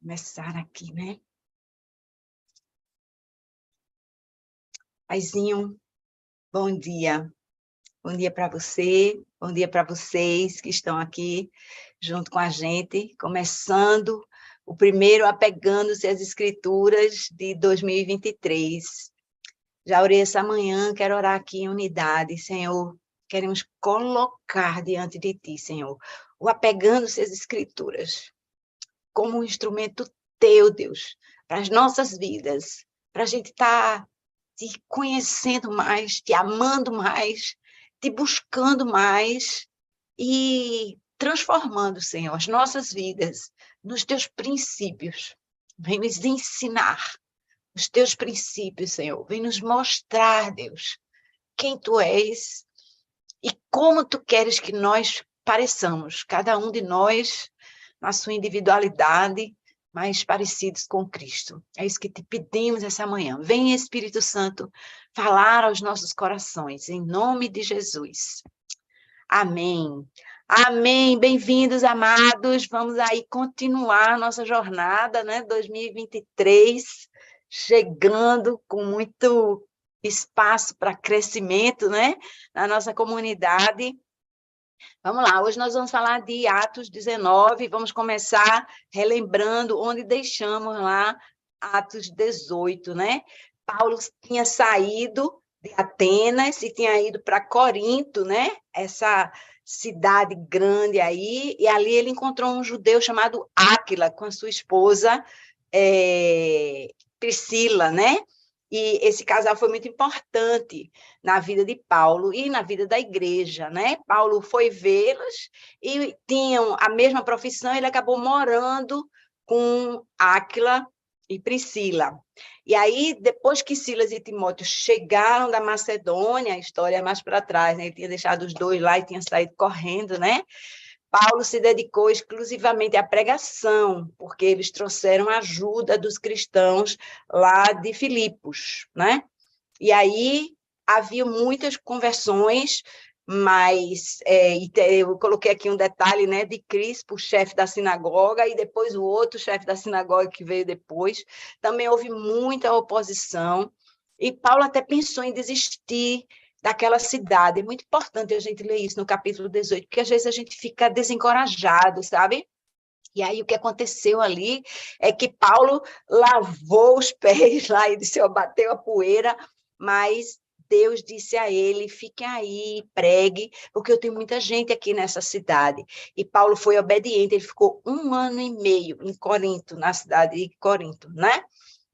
Começar aqui, né? Paizinho, bom dia. Bom dia para você, bom dia para vocês que estão aqui junto com a gente, começando o primeiro Apegando-se às Escrituras de 2023. Já orei essa manhã, quero orar aqui em unidade, Senhor. Queremos colocar diante de Ti, Senhor, o Apegando-se às Escrituras como um instrumento Teu, Deus, para as nossas vidas, para a gente estar te conhecendo mais, te amando mais, te buscando mais e transformando, Senhor, as nossas vidas nos teus princípios. Vem nos ensinar os teus princípios, Senhor. Vem nos mostrar, Deus, quem tu és e como tu queres que nós pareçamos, cada um de nós, na sua individualidade, mais parecidos com Cristo. É isso que te pedimos essa manhã. Vem, Espírito Santo, falar aos nossos corações, em nome de Jesus. Amém. Amém. Bem-vindos, amados. Vamos aí continuar nossa jornada, né? 2023, chegando com muito espaço para crescimento, né? Na nossa comunidade. Vamos lá, hoje nós vamos falar de Atos 19, vamos começar relembrando onde deixamos lá Atos 18, né? Paulo tinha saído de Atenas e tinha ido para Corinto, né? Essa cidade grande aí, e ali ele encontrou um judeu chamado Áquila, com a sua esposa Priscila, né? E esse casal foi muito importante na vida de Paulo e na vida da igreja, né? Paulo foi vê-los e tinham a mesma profissão, ele acabou morando com Áquila e Priscila. E aí, depois que Silas e Timóteo chegaram da Macedônia, a história é mais para trás, né? Ele tinha deixado os dois lá e tinha saído correndo, né? Paulo se dedicou exclusivamente à pregação, porque eles trouxeram ajuda dos cristãos lá de Filipos, né? E aí havia muitas conversões, mas eu coloquei aqui um detalhe, né, de Crispo, chefe da sinagoga, e depois o outro chefe da sinagoga que veio depois. Também houve muita oposição, e Paulo até pensou em desistir daquela cidade. É muito importante a gente ler isso no capítulo 18, porque às vezes a gente fica desencorajado, sabe? E aí o que aconteceu ali é que Paulo lavou os pés lá e disse, ó, bateu a poeira, mas Deus disse a ele, fique aí, pregue, porque eu tenho muita gente aqui nessa cidade. E Paulo foi obediente, ele ficou 1 ano e meio em Corinto, na cidade de Corinto, né?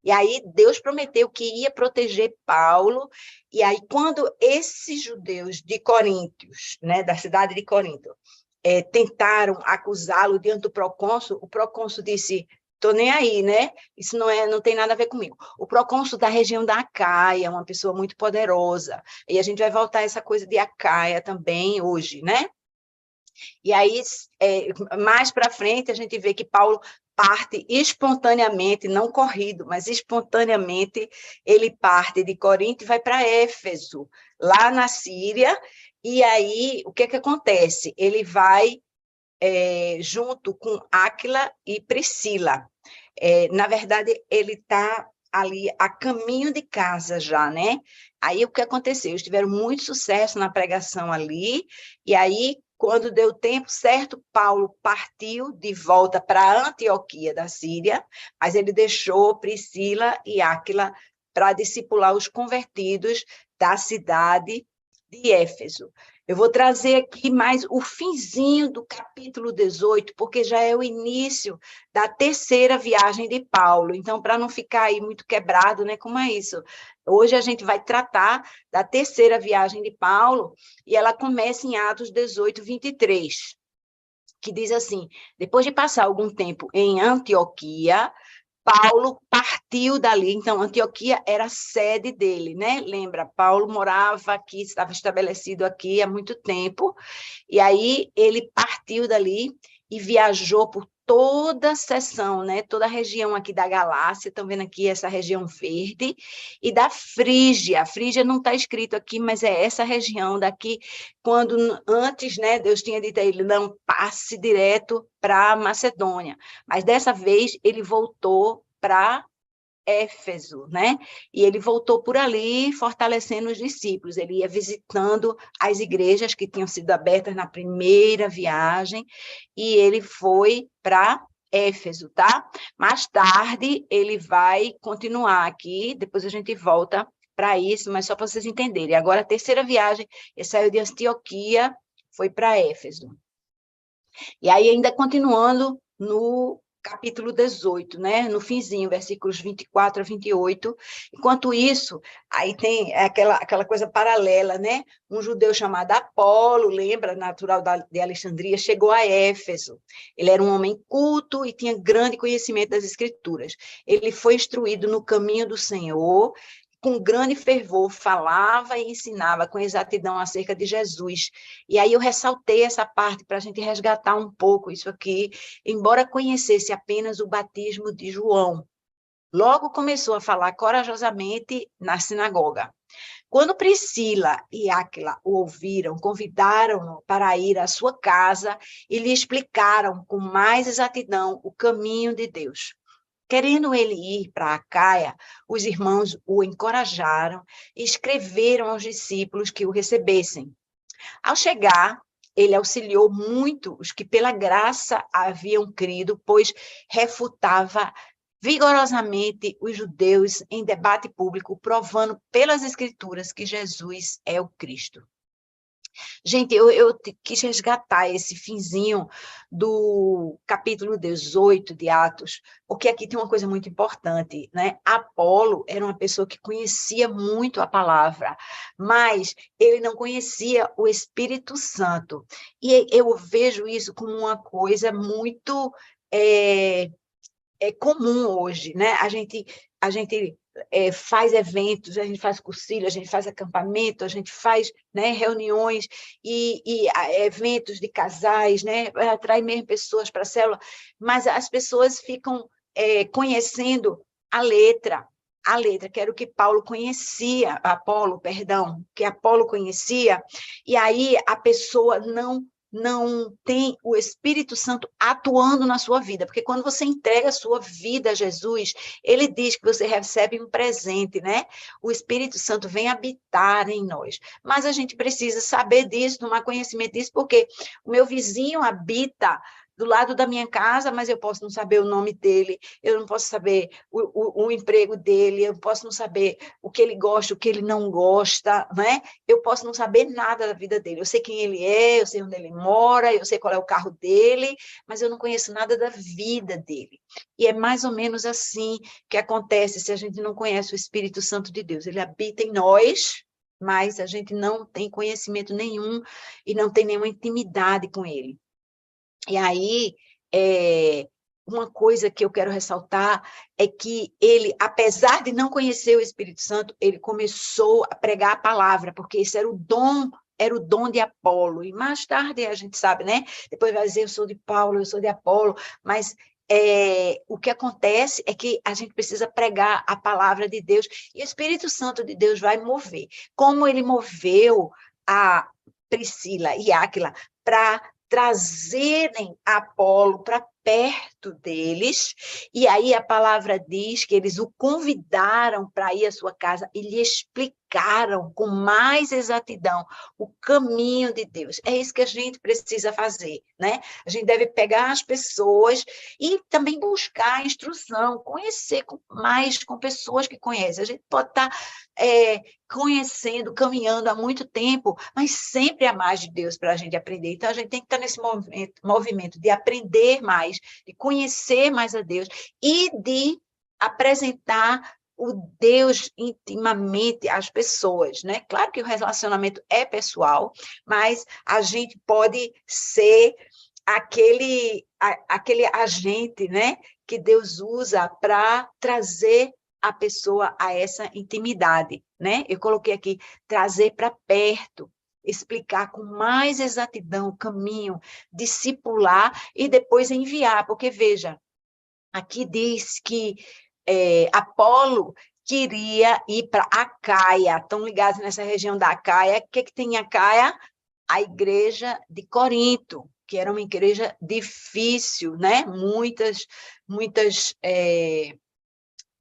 E aí Deus prometeu que ia proteger Paulo, e aí quando esses judeus de Coríntios, né, da cidade de Corinto, tentaram acusá-lo diante do procônsul, o procônsul disse, estou nem aí, né? Isso não tem nada a ver comigo. O procônsul da região da Acaia, uma pessoa muito poderosa, e a gente vai voltar a essa coisa de Acaia também hoje, né? E aí, mais para frente, a gente vê que Paulo parte espontaneamente, não corrido, mas espontaneamente, ele parte de Corinto e vai para Éfeso, lá na Síria, e aí, o que acontece? Ele vai junto com Áquila e Priscila. Na verdade, ele está ali a caminho de casa já, né? Aí, o que aconteceu? Eles tiveram muito sucesso na pregação ali, e aí, quando deu tempo certo, Paulo partiu de volta para Antioquia da Síria, mas ele deixou Priscila e Áquila para discipular os convertidos da cidade de Éfeso. Eu vou trazer aqui mais o finzinho do capítulo 18, porque já é o início da terceira viagem de Paulo. Então, para não ficar aí muito quebrado, né? Como é isso? Hoje a gente vai tratar da terceira viagem de Paulo, e ela começa em Atos 18, 23, que diz assim, depois de passar algum tempo em Antioquia, Paulo partiu dali, então Antioquia era a sede dele, né? Lembra, Paulo morava aqui, estava estabelecido aqui há muito tempo, e aí ele partiu dali e viajou por toda a seção, né, toda a região aqui da Galácia, estão vendo aqui essa região verde, e da Frígia. A Frígia não está escrito aqui, mas é essa região daqui, quando antes, né, Deus tinha dito a ele, não passe direto para Macedônia, mas dessa vez ele voltou para Éfeso, né? E ele voltou por ali fortalecendo os discípulos. Ele ia visitando as igrejas que tinham sido abertas na primeira viagem e ele foi para Éfeso, tá? Mais tarde ele vai continuar aqui, depois a gente volta para isso, mas só para vocês entenderem. Agora a terceira viagem, ele saiu de Antioquia, foi para Éfeso. E aí ainda continuando no capítulo 18, né? No finzinho, versículos 24 a 28. Enquanto isso, aí tem aquela coisa paralela, né? Um judeu chamado Apolo, lembra, natural de Alexandria, chegou a Éfeso. Ele era um homem culto e tinha grande conhecimento das Escrituras. Ele foi instruído no caminho do Senhor, com grande fervor, falava e ensinava com exatidão acerca de Jesus. E aí eu ressaltei essa parte para a gente resgatar um pouco isso aqui, embora conhecesse apenas o batismo de João. Logo começou a falar corajosamente na sinagoga. Quando Priscila e Áquila o ouviram, convidaram-no para ir à sua casa e lhe explicaram com mais exatidão o caminho de Deus. Querendo ele ir para Acaia, os irmãos o encorajaram e escreveram aos discípulos que o recebessem. Ao chegar, ele auxiliou muito os que pela graça haviam crido, pois refutava vigorosamente os judeus em debate público, provando pelas Escrituras que Jesus é o Cristo. Gente, eu quis resgatar esse finzinho do capítulo 18 de Atos, porque aqui tem uma coisa muito importante, né? Apolo era uma pessoa que conhecia muito a palavra, mas ele não conhecia o Espírito Santo. E eu vejo isso como uma coisa muito comum hoje, né? A gente faz eventos, a gente faz cursilho, a gente faz acampamento, a gente faz, né, reuniões e eventos de casais, né, atrai mesmo pessoas para a célula, mas as pessoas ficam conhecendo a letra, que era o que Paulo conhecia, Apolo, perdão, que Apolo conhecia, e aí a pessoa não tem o Espírito Santo atuando na sua vida, porque quando você entrega a sua vida a Jesus, ele diz que você recebe um presente, né? O Espírito Santo vem habitar em nós, mas a gente precisa saber disso, tomar conhecimento disso, porque o meu vizinho habita do lado da minha casa, mas eu posso não saber o nome dele, eu não posso saber o emprego dele, eu posso não saber o que ele gosta, o que ele não gosta, né? Eu posso não saber nada da vida dele. Eu sei quem ele é, eu sei onde ele mora, eu sei qual é o carro dele, mas eu não conheço nada da vida dele. E é mais ou menos assim que acontece se a gente não conhece o Espírito Santo de Deus. Ele habita em nós, mas a gente não tem conhecimento nenhum e não tem nenhuma intimidade com ele. E aí, uma coisa que eu quero ressaltar é que ele, apesar de não conhecer o Espírito Santo, ele começou a pregar a palavra, porque esse era o dom de Apolo. E mais tarde a gente sabe, né? Depois vai dizer, eu sou de Paulo, eu sou de Apolo, mas o que acontece é que a gente precisa pregar a palavra de Deus, e o Espírito Santo de Deus vai mover. Como ele moveu a Priscila e Áquila para trazerem Apolo para perto deles, e aí a palavra diz que eles o convidaram para ir à sua casa e lhe explicaram com mais exatidão o caminho de Deus. É isso que a gente precisa fazer, né? A gente deve pegar as pessoas e também buscar instrução, conhecer mais com pessoas que conhecem. A gente pode estar conhecendo, caminhando há muito tempo, mas sempre há mais de Deus para a gente aprender. Então, a gente tem que estar nesse movimento de aprender mais, de conhecer mais a Deus e de apresentar o Deus intimamente às pessoas, né? Claro que o relacionamento é pessoal, mas a gente pode ser aquele agente, né, que Deus usa para trazer a pessoa a essa intimidade, né? Eu coloquei aqui, trazer para perto. explicar com mais exatidão o caminho, discipular e depois enviar, porque veja, aqui diz que Apolo queria ir para Acaia, estão ligados nessa região da Acaia. O que tem em Acaia? A igreja de Corinto, que era uma igreja difícil, né? Muitas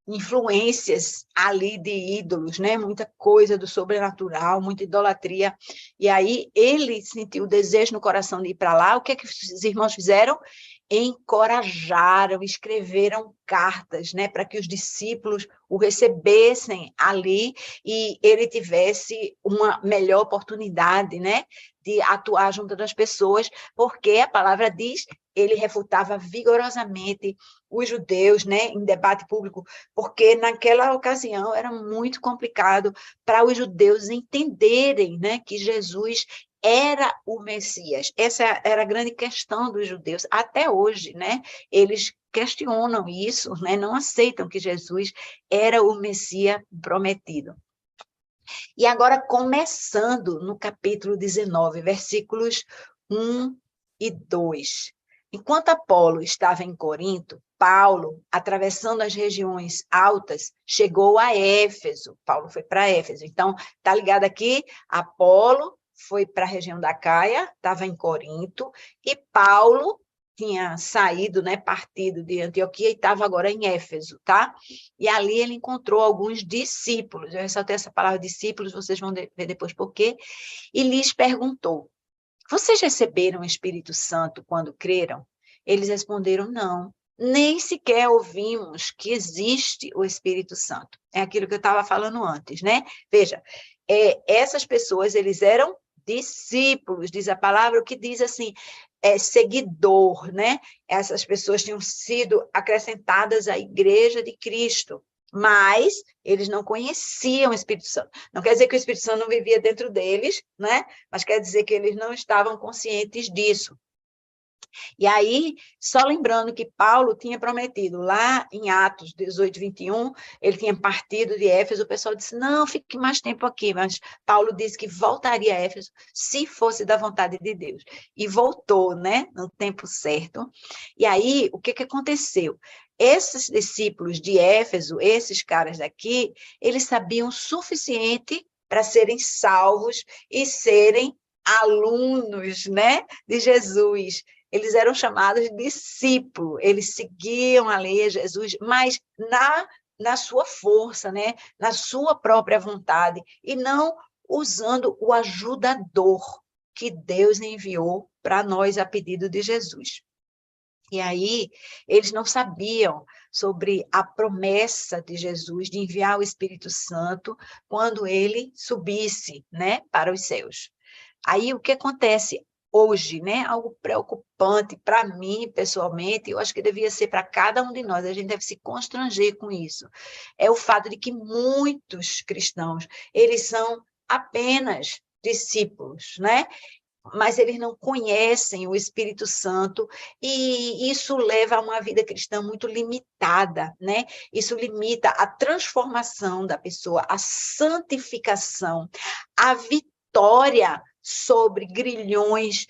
influências ali de ídolos, né? Muita coisa do sobrenatural, muita idolatria. E aí ele sentiu o desejo no coração de ir para lá. O que os irmãos fizeram? Encorajaram, escreveram cartas, né, para que os discípulos o recebessem ali e ele tivesse uma melhor oportunidade, né, de atuar junto das pessoas, porque a palavra diz, ele refutava vigorosamente os judeus, né, em debate público, porque naquela ocasião era muito complicado para os judeus entenderem, né, que Jesus era o Messias. Essa era a grande questão dos judeus. Até hoje, né, eles questionam isso, né, não aceitam que Jesus era o Messias prometido. E agora, começando no capítulo 19, versículos 1 e 2. Enquanto Apolo estava em Corinto, Paulo, atravessando as regiões altas, chegou a Éfeso. Paulo foi para Éfeso. Então, está ligado aqui, Apolo foi para a região da Caia, estava em Corinto, e Paulo tinha saído, né, partido de Antioquia e estava agora em Éfeso, tá? E ali ele encontrou alguns discípulos, eu ressaltei essa palavra discípulos, vocês vão ver depois por quê, e lhes perguntou, vocês receberam o Espírito Santo quando creram? Eles responderam, não, nem sequer ouvimos que existe o Espírito Santo. É aquilo que eu estava falando antes, né? Veja, essas pessoas, eles eram discípulos, diz a palavra, o que diz assim, seguidor, né? Essas pessoas tinham sido acrescentadas à Igreja de Cristo, mas eles não conheciam o Espírito Santo. Não quer dizer que o Espírito Santo não vivia dentro deles, né? Mas quer dizer que eles não estavam conscientes disso. E aí, só lembrando que Paulo tinha prometido, lá em Atos 18, 21, ele tinha partido de Éfeso, o pessoal disse, não, fique mais tempo aqui, mas Paulo disse que voltaria a Éfeso se fosse da vontade de Deus. E voltou, né, no tempo certo. E aí, o que aconteceu? Esses discípulos de Éfeso, esses caras daqui, eles sabiam o suficiente para serem salvos e serem alunos, né, de Jesus. Eles eram chamados de discípulos, eles seguiam a lei de Jesus, mas na sua força, né? Na sua própria vontade, e não usando o ajudador que Deus enviou para nós a pedido de Jesus. E aí, eles não sabiam sobre a promessa de Jesus de enviar o Espírito Santo quando ele subisse, né, para os céus. Aí, o que acontece hoje, né? Algo preocupante para mim, pessoalmente, eu acho que devia ser para cada um de nós, a gente deve se constranger com isso. É o fato de que muitos cristãos, eles são apenas discípulos, né? Mas eles não conhecem o Espírito Santo, e isso leva a uma vida cristã muito limitada, né? Isso limita a transformação da pessoa, a santificação, a vitória sobre grilhões,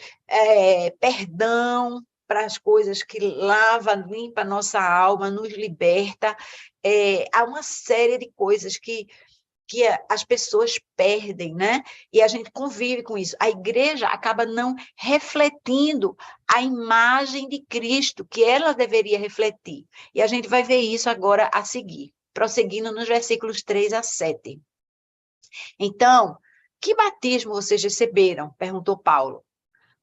perdão para as coisas que lava, limpa a nossa alma, nos liberta. Há uma série de coisas que as pessoas perdem, né? E a gente convive com isso. A igreja acaba não refletindo a imagem de Cristo que ela deveria refletir. E a gente vai ver isso agora a seguir, prosseguindo nos versículos 3 a 7. Então, que batismo vocês receberam? Perguntou Paulo.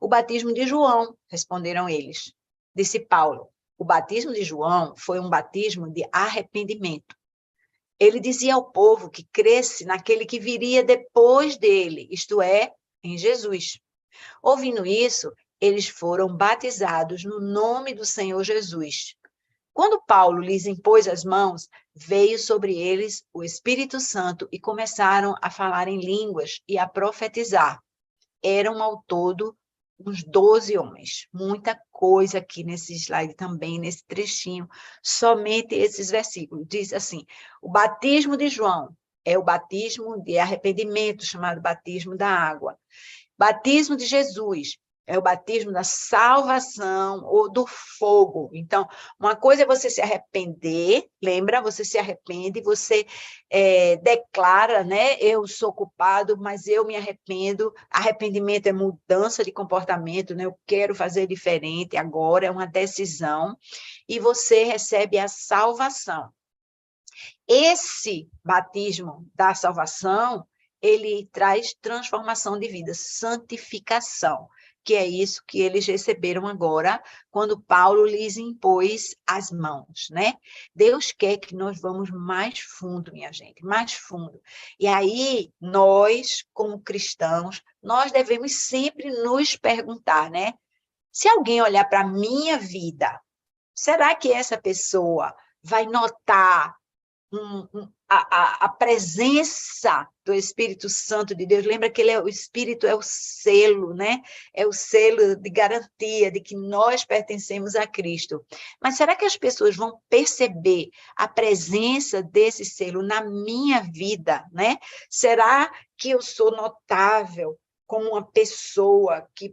O batismo de João, responderam eles. Disse Paulo, o batismo de João foi um batismo de arrependimento. Ele dizia ao povo que cresce naquele que viria depois dele, isto é, em Jesus. Ouvindo isso, eles foram batizados no nome do Senhor Jesus. Quando Paulo lhes impôs as mãos, veio sobre eles o Espírito Santo e começaram a falar em línguas e a profetizar. Eram ao todo uns 12 homens. Muita coisa aqui nesse slide também, nesse trechinho, somente esses versículos. Diz assim, o batismo de João é o batismo de arrependimento, chamado batismo da água. Batismo de Jesus é o batismo da salvação ou do fogo. Então, uma coisa é você se arrepender, lembra? Você se arrepende, você declara, né? Eu sou culpado, mas eu me arrependo. Arrependimento é mudança de comportamento, né? Eu quero fazer diferente agora, é uma decisão. E você recebe a salvação. Esse batismo da salvação, ele traz transformação de vida, santificação, que é isso que eles receberam agora, quando Paulo lhes impôs as mãos, né? Deus quer que nós vamos mais fundo, minha gente, mais fundo. E aí, nós, como cristãos, nós devemos sempre nos perguntar, né? Se alguém olhar para a minha vida, será que essa pessoa vai notar a presença do Espírito Santo de Deus? Lembra que o Espírito é o selo, né? É o selo de garantia de que nós pertencemos a Cristo. Mas será que as pessoas vão perceber a presença desse selo na minha vida, né? Será que eu sou notável como uma pessoa que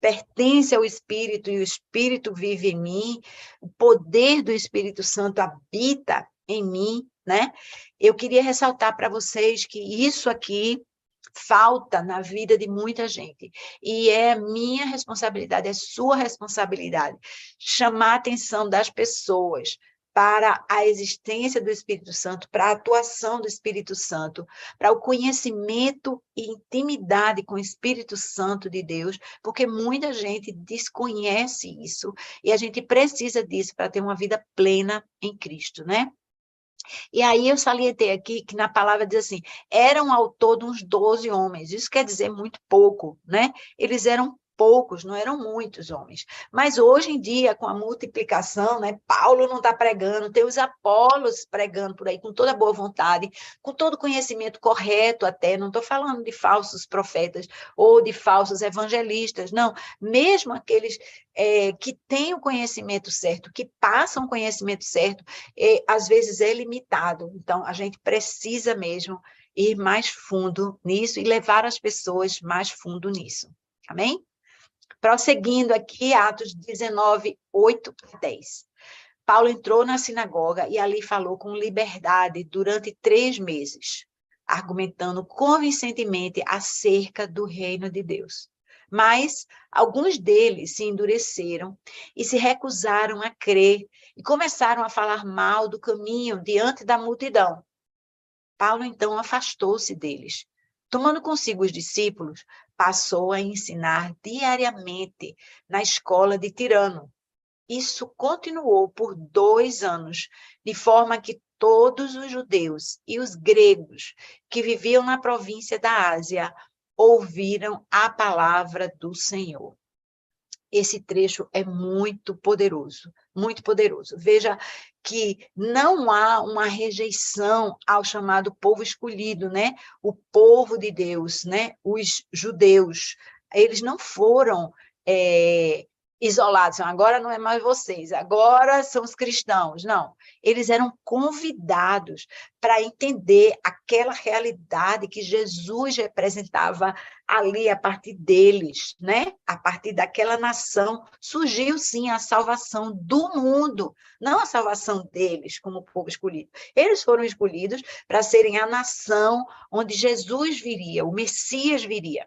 pertence ao Espírito e o Espírito vive em mim? O poder do Espírito Santo habita em mim, né? Eu queria ressaltar para vocês que isso aqui falta na vida de muita gente, e é minha responsabilidade, é sua responsabilidade, chamar a atenção das pessoas para a existência do Espírito Santo, para a atuação do Espírito Santo, para o conhecimento e intimidade com o Espírito Santo de Deus, porque muita gente desconhece isso, e a gente precisa disso para ter uma vida plena em Cristo, né? E aí eu salientei aqui que na palavra diz assim, eram ao todo uns 12 homens. Isso quer dizer muito pouco, né? Eles eram poucos, não eram muitos homens. Mas hoje em dia, com a multiplicação, né, Paulo não está pregando, tem os Apolos pregando por aí com toda boa vontade, com todo conhecimento correto até, não estou falando de falsos profetas ou de falsos evangelistas, não. Mesmo aqueles que têm o conhecimento certo, que passam o conhecimento certo, às vezes é limitado. Então, a gente precisa mesmo ir mais fundo nisso e levar as pessoas mais fundo nisso. Amém? Prosseguindo aqui, Atos 19, 8 a 10. Paulo entrou na sinagoga e ali falou com liberdade durante 3 meses, argumentando convincentemente acerca do reino de Deus. Mas alguns deles se endureceram e se recusaram a crer e começaram a falar mal do caminho diante da multidão. Paulo, então, afastou-se deles. Tomando consigo os discípulos, passou a ensinar diariamente na escola de Tirano. Isso continuou por 2 anos, de forma que todos os judeus e os gregos que viviam na província da Ásia ouviram a palavra do Senhor. Esse trecho é muito poderoso, muito poderoso. Veja que não há uma rejeição ao chamado povo escolhido, né? O povo de Deus, né? Os judeus. Eles não foram isolados, agora não é mais vocês, agora são os cristãos. Não, eles eram convidados para entender aquela realidade que Jesus representava ali a partir deles, né? A partir daquela nação, surgiu sim a salvação do mundo, não a salvação deles como povo escolhido. Eles foram escolhidos para serem a nação onde Jesus viria, o Messias viria.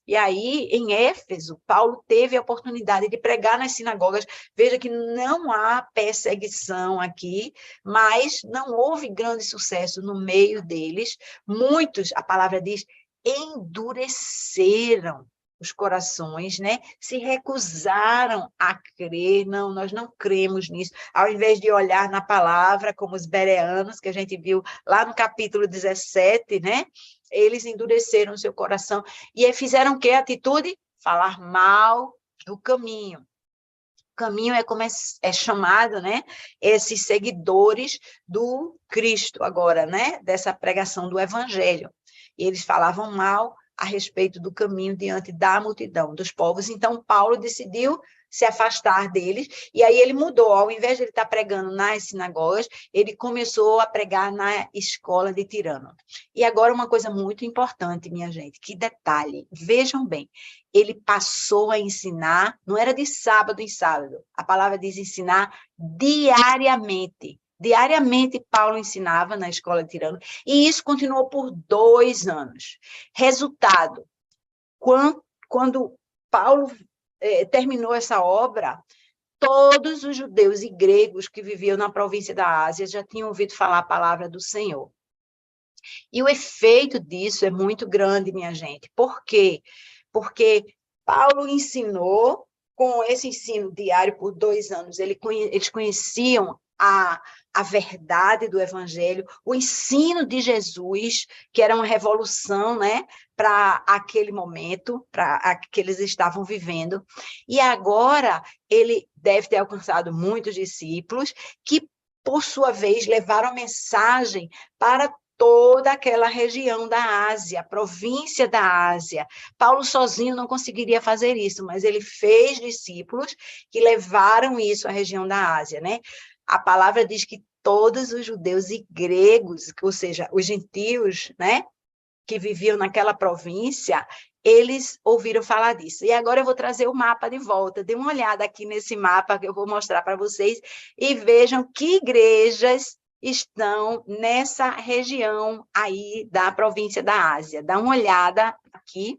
E aí, em Éfeso, Paulo teve a oportunidade de pregar nas sinagogas. Veja que não há perseguição aqui, mas não houve grande sucesso no meio deles. Muitos, a palavra diz, endureceram os corações, né? Se recusaram a crer. Não, nós não cremos nisso. Ao invés de olhar na palavra, como os bereanos, que a gente viu lá no capítulo 17, né? Eles endureceram o seu coração. E aí fizeram o quê? Atitude? Falar mal do caminho. O caminho é como é chamado, né? Esses seguidores do Cristo agora, né? Dessa pregação do Evangelho. E eles falavam mal a respeito do caminho diante da multidão, dos povos. Então, Paulo decidiu se afastar deles, e aí ele mudou, ao invés de ele estar pregando nas sinagogas, ele começou a pregar na escola de Tirano. E agora uma coisa muito importante, minha gente, que detalhe, vejam bem, ele passou a ensinar, não era de sábado em sábado, a palavra diz ensinar diariamente. Diariamente, Paulo ensinava na escola de Tirano, e isso continuou por 2 anos. Resultado, quando Paulo terminou essa obra, todos os judeus e gregos que viviam na província da Ásia já tinham ouvido falar a palavra do Senhor. E o efeito disso é muito grande, minha gente. Por quê? Porque Paulo ensinou, com esse ensino diário por 2 anos, eles conheciam a verdade do Evangelho, o ensino de Jesus, que era uma revolução, né, para aquele momento, para que eles estavam vivendo. E agora ele deve ter alcançado muitos discípulos que, por sua vez, levaram a mensagem para toda aquela região da Ásia, província da Ásia. Paulo sozinho não conseguiria fazer isso, mas ele fez discípulos que levaram isso à região da Ásia, né? A palavra diz que todos os judeus e gregos, ou seja, os gentios, né, que viviam naquela província, eles ouviram falar disso. E agora eu vou trazer o mapa de volta. Dê uma olhada aqui nesse mapa que eu vou mostrar para vocês e vejam que igrejas estão nessa região aí da província da Ásia. Dá uma olhada aqui.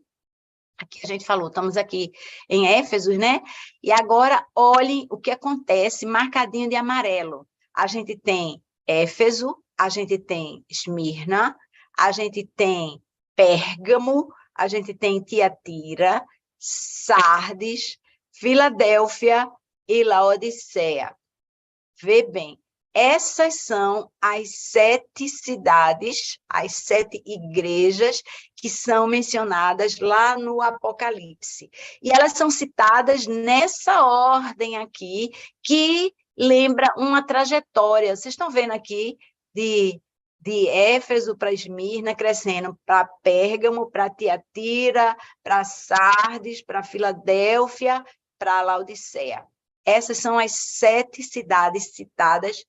Aqui a gente falou, estamos aqui em Éfeso, né? E agora olhem o que acontece marcadinho de amarelo. A gente tem Éfeso, a gente tem Esmirna, a gente tem Pérgamo, a gente tem Tiatira, Sardes, Filadélfia e Laodiceia. Vê bem, essas são as 7 cidades, as 7 igrejas que são mencionadas lá no Apocalipse. E elas são citadas nessa ordem aqui, que lembra uma trajetória. Vocês estão vendo aqui de Éfeso para Esmirna, crescendo para Pérgamo, para Tiatira, para Sardes, para Filadélfia, para Laodiceia. Essas são as 7 cidades citadas,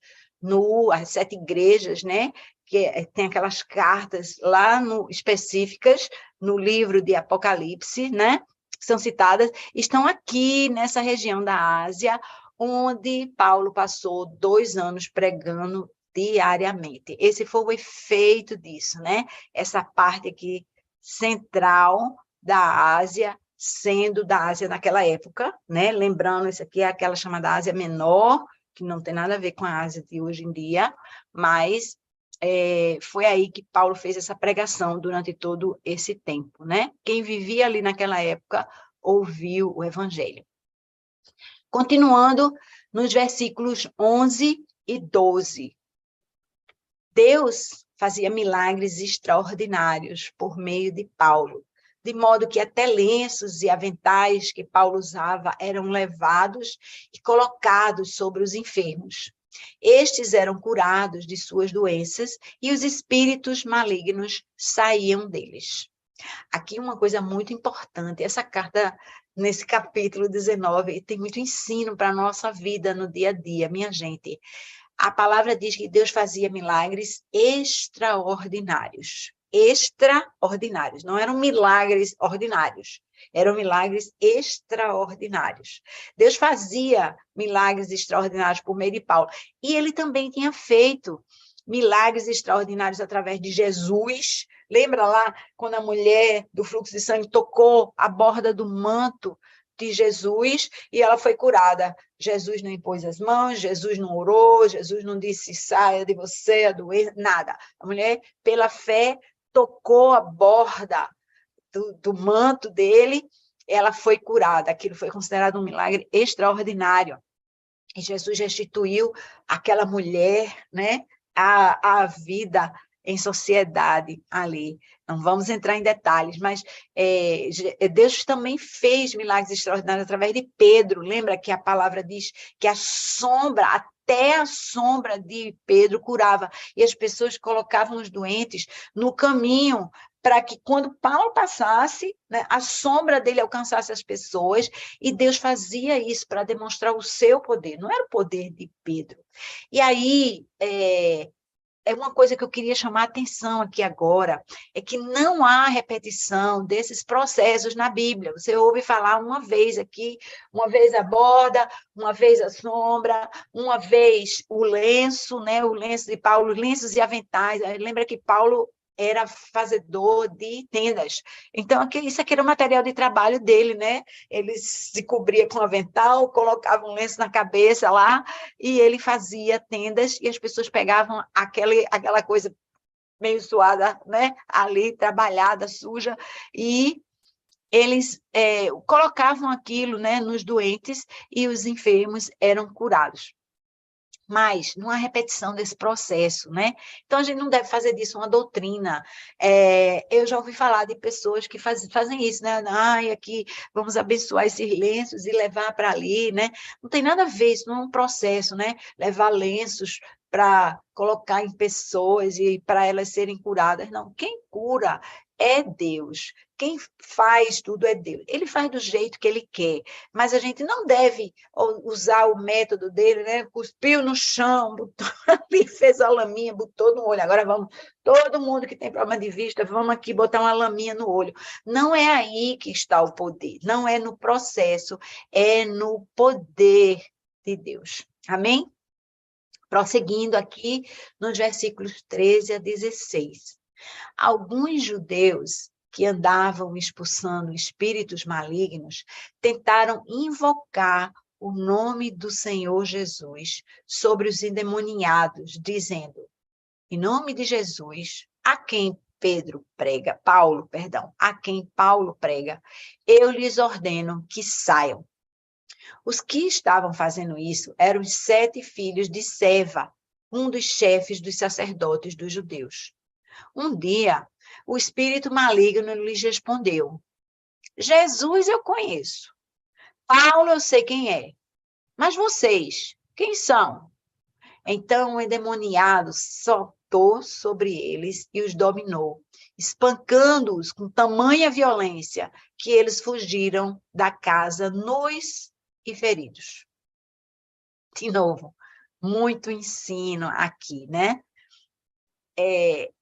as 7 igrejas, né? Que tem aquelas cartas lá específicas no livro de Apocalipse, né? Que são citadas, estão aqui nessa região da Ásia, onde Paulo passou 2 anos pregando diariamente. Esse foi o efeito disso, né? Essa parte aqui central da Ásia, sendo da Ásia naquela época, né? Lembrando, isso aqui é aquela chamada Ásia Menor, que não tem nada a ver com a Ásia de hoje em dia, mas foi aí que Paulo fez essa pregação durante todo esse tempo, né? Quem vivia ali naquela época ouviu o Evangelho. Continuando nos versículos 11 e 12. Deus fazia milagres extraordinários por meio de Paulo, de modo que até lenços e aventais que Paulo usava eram levados e colocados sobre os enfermos. Estes eram curados de suas doenças e os espíritos malignos saíam deles. Aqui uma coisa muito importante, essa carta, nesse capítulo 19, tem muito ensino para a nossa vida no dia a dia, minha gente. A palavra diz que Deus fazia milagres extraordinários. Extraordinários, não eram milagres ordinários, eram milagres extraordinários. Deus fazia milagres extraordinários por meio de Paulo, e ele também tinha feito milagres extraordinários através de Jesus. Lembra lá quando a mulher do fluxo de sangue tocou a borda do manto de Jesus e ela foi curada? Jesus não impôs as mãos, Jesus não orou, Jesus não disse saia de você a doença, nada. A mulher, pela fé, tocou a borda do manto dele, ela foi curada. Aquilo foi considerado um milagre extraordinário. E Jesus restituiu aquela mulher, né, a vida em sociedade ali. Não vamos entrar em detalhes, mas Deus também fez milagres extraordinários através de Pedro. Lembra que a palavra diz que até a sombra de Pedro curava, e as pessoas colocavam os doentes no caminho para que quando Paulo passasse, né, a sombra dele alcançasse as pessoas, e Deus fazia isso para demonstrar o seu poder, não era o poder de Pedro. E aí, é uma coisa que eu queria chamar a atenção aqui agora, é que não há repetição desses processos na Bíblia. Você ouve falar uma vez aqui, uma vez a borda, uma vez a sombra, uma vez o lenço, né? O lenço de Paulo, lenços e aventais. Lembra que Paulo era fazedor de tendas. Então, isso aqui era o material de trabalho dele, né? Ele se cobria com avental, colocava um lenço na cabeça lá, e ele fazia tendas, e as pessoas pegavam aquela coisa meio suada, né? Ali, trabalhada, suja, e eles colocavam aquilo, né, nos doentes, e os enfermos eram curados. Mas não há repetição desse processo, né? Então, a gente não deve fazer disso uma doutrina. Eu já ouvi falar de pessoas que fazem isso, né? Ai, aqui, vamos abençoar esses lenços e levar para ali, né? Não tem nada a ver, isso não é um processo, né? Levar lenços para colocar em pessoas e para elas serem curadas. Não, quem cura é Deus. Quem faz tudo é Deus. Ele faz do jeito que ele quer, mas a gente não deve usar o método dele, né? Cuspiu no chão, botou ali, fez a laminha, botou no olho. Agora vamos, todo mundo que tem problema de vista, vamos aqui botar uma laminha no olho. Não é aí que está o poder, não é no processo, é no poder de Deus. Amém? Prosseguindo aqui nos versículos 13 a 16. Alguns judeus que andavam expulsando espíritos malignos tentaram invocar o nome do Senhor Jesus sobre os endemoniados, dizendo: em nome de Jesus, a quem Paulo prega, eu lhes ordeno que saiam. Os que estavam fazendo isso eram os 7 filhos de Seva, um dos chefes dos sacerdotes dos judeus. Um dia, o espírito maligno lhes respondeu: Jesus eu conheço, Paulo eu sei quem é, mas vocês, quem são? Então o endemoniado saltou sobre eles e os dominou, espancando-os com tamanha violência que eles fugiram da casa nus e feridos. De novo, muito ensino aqui, né?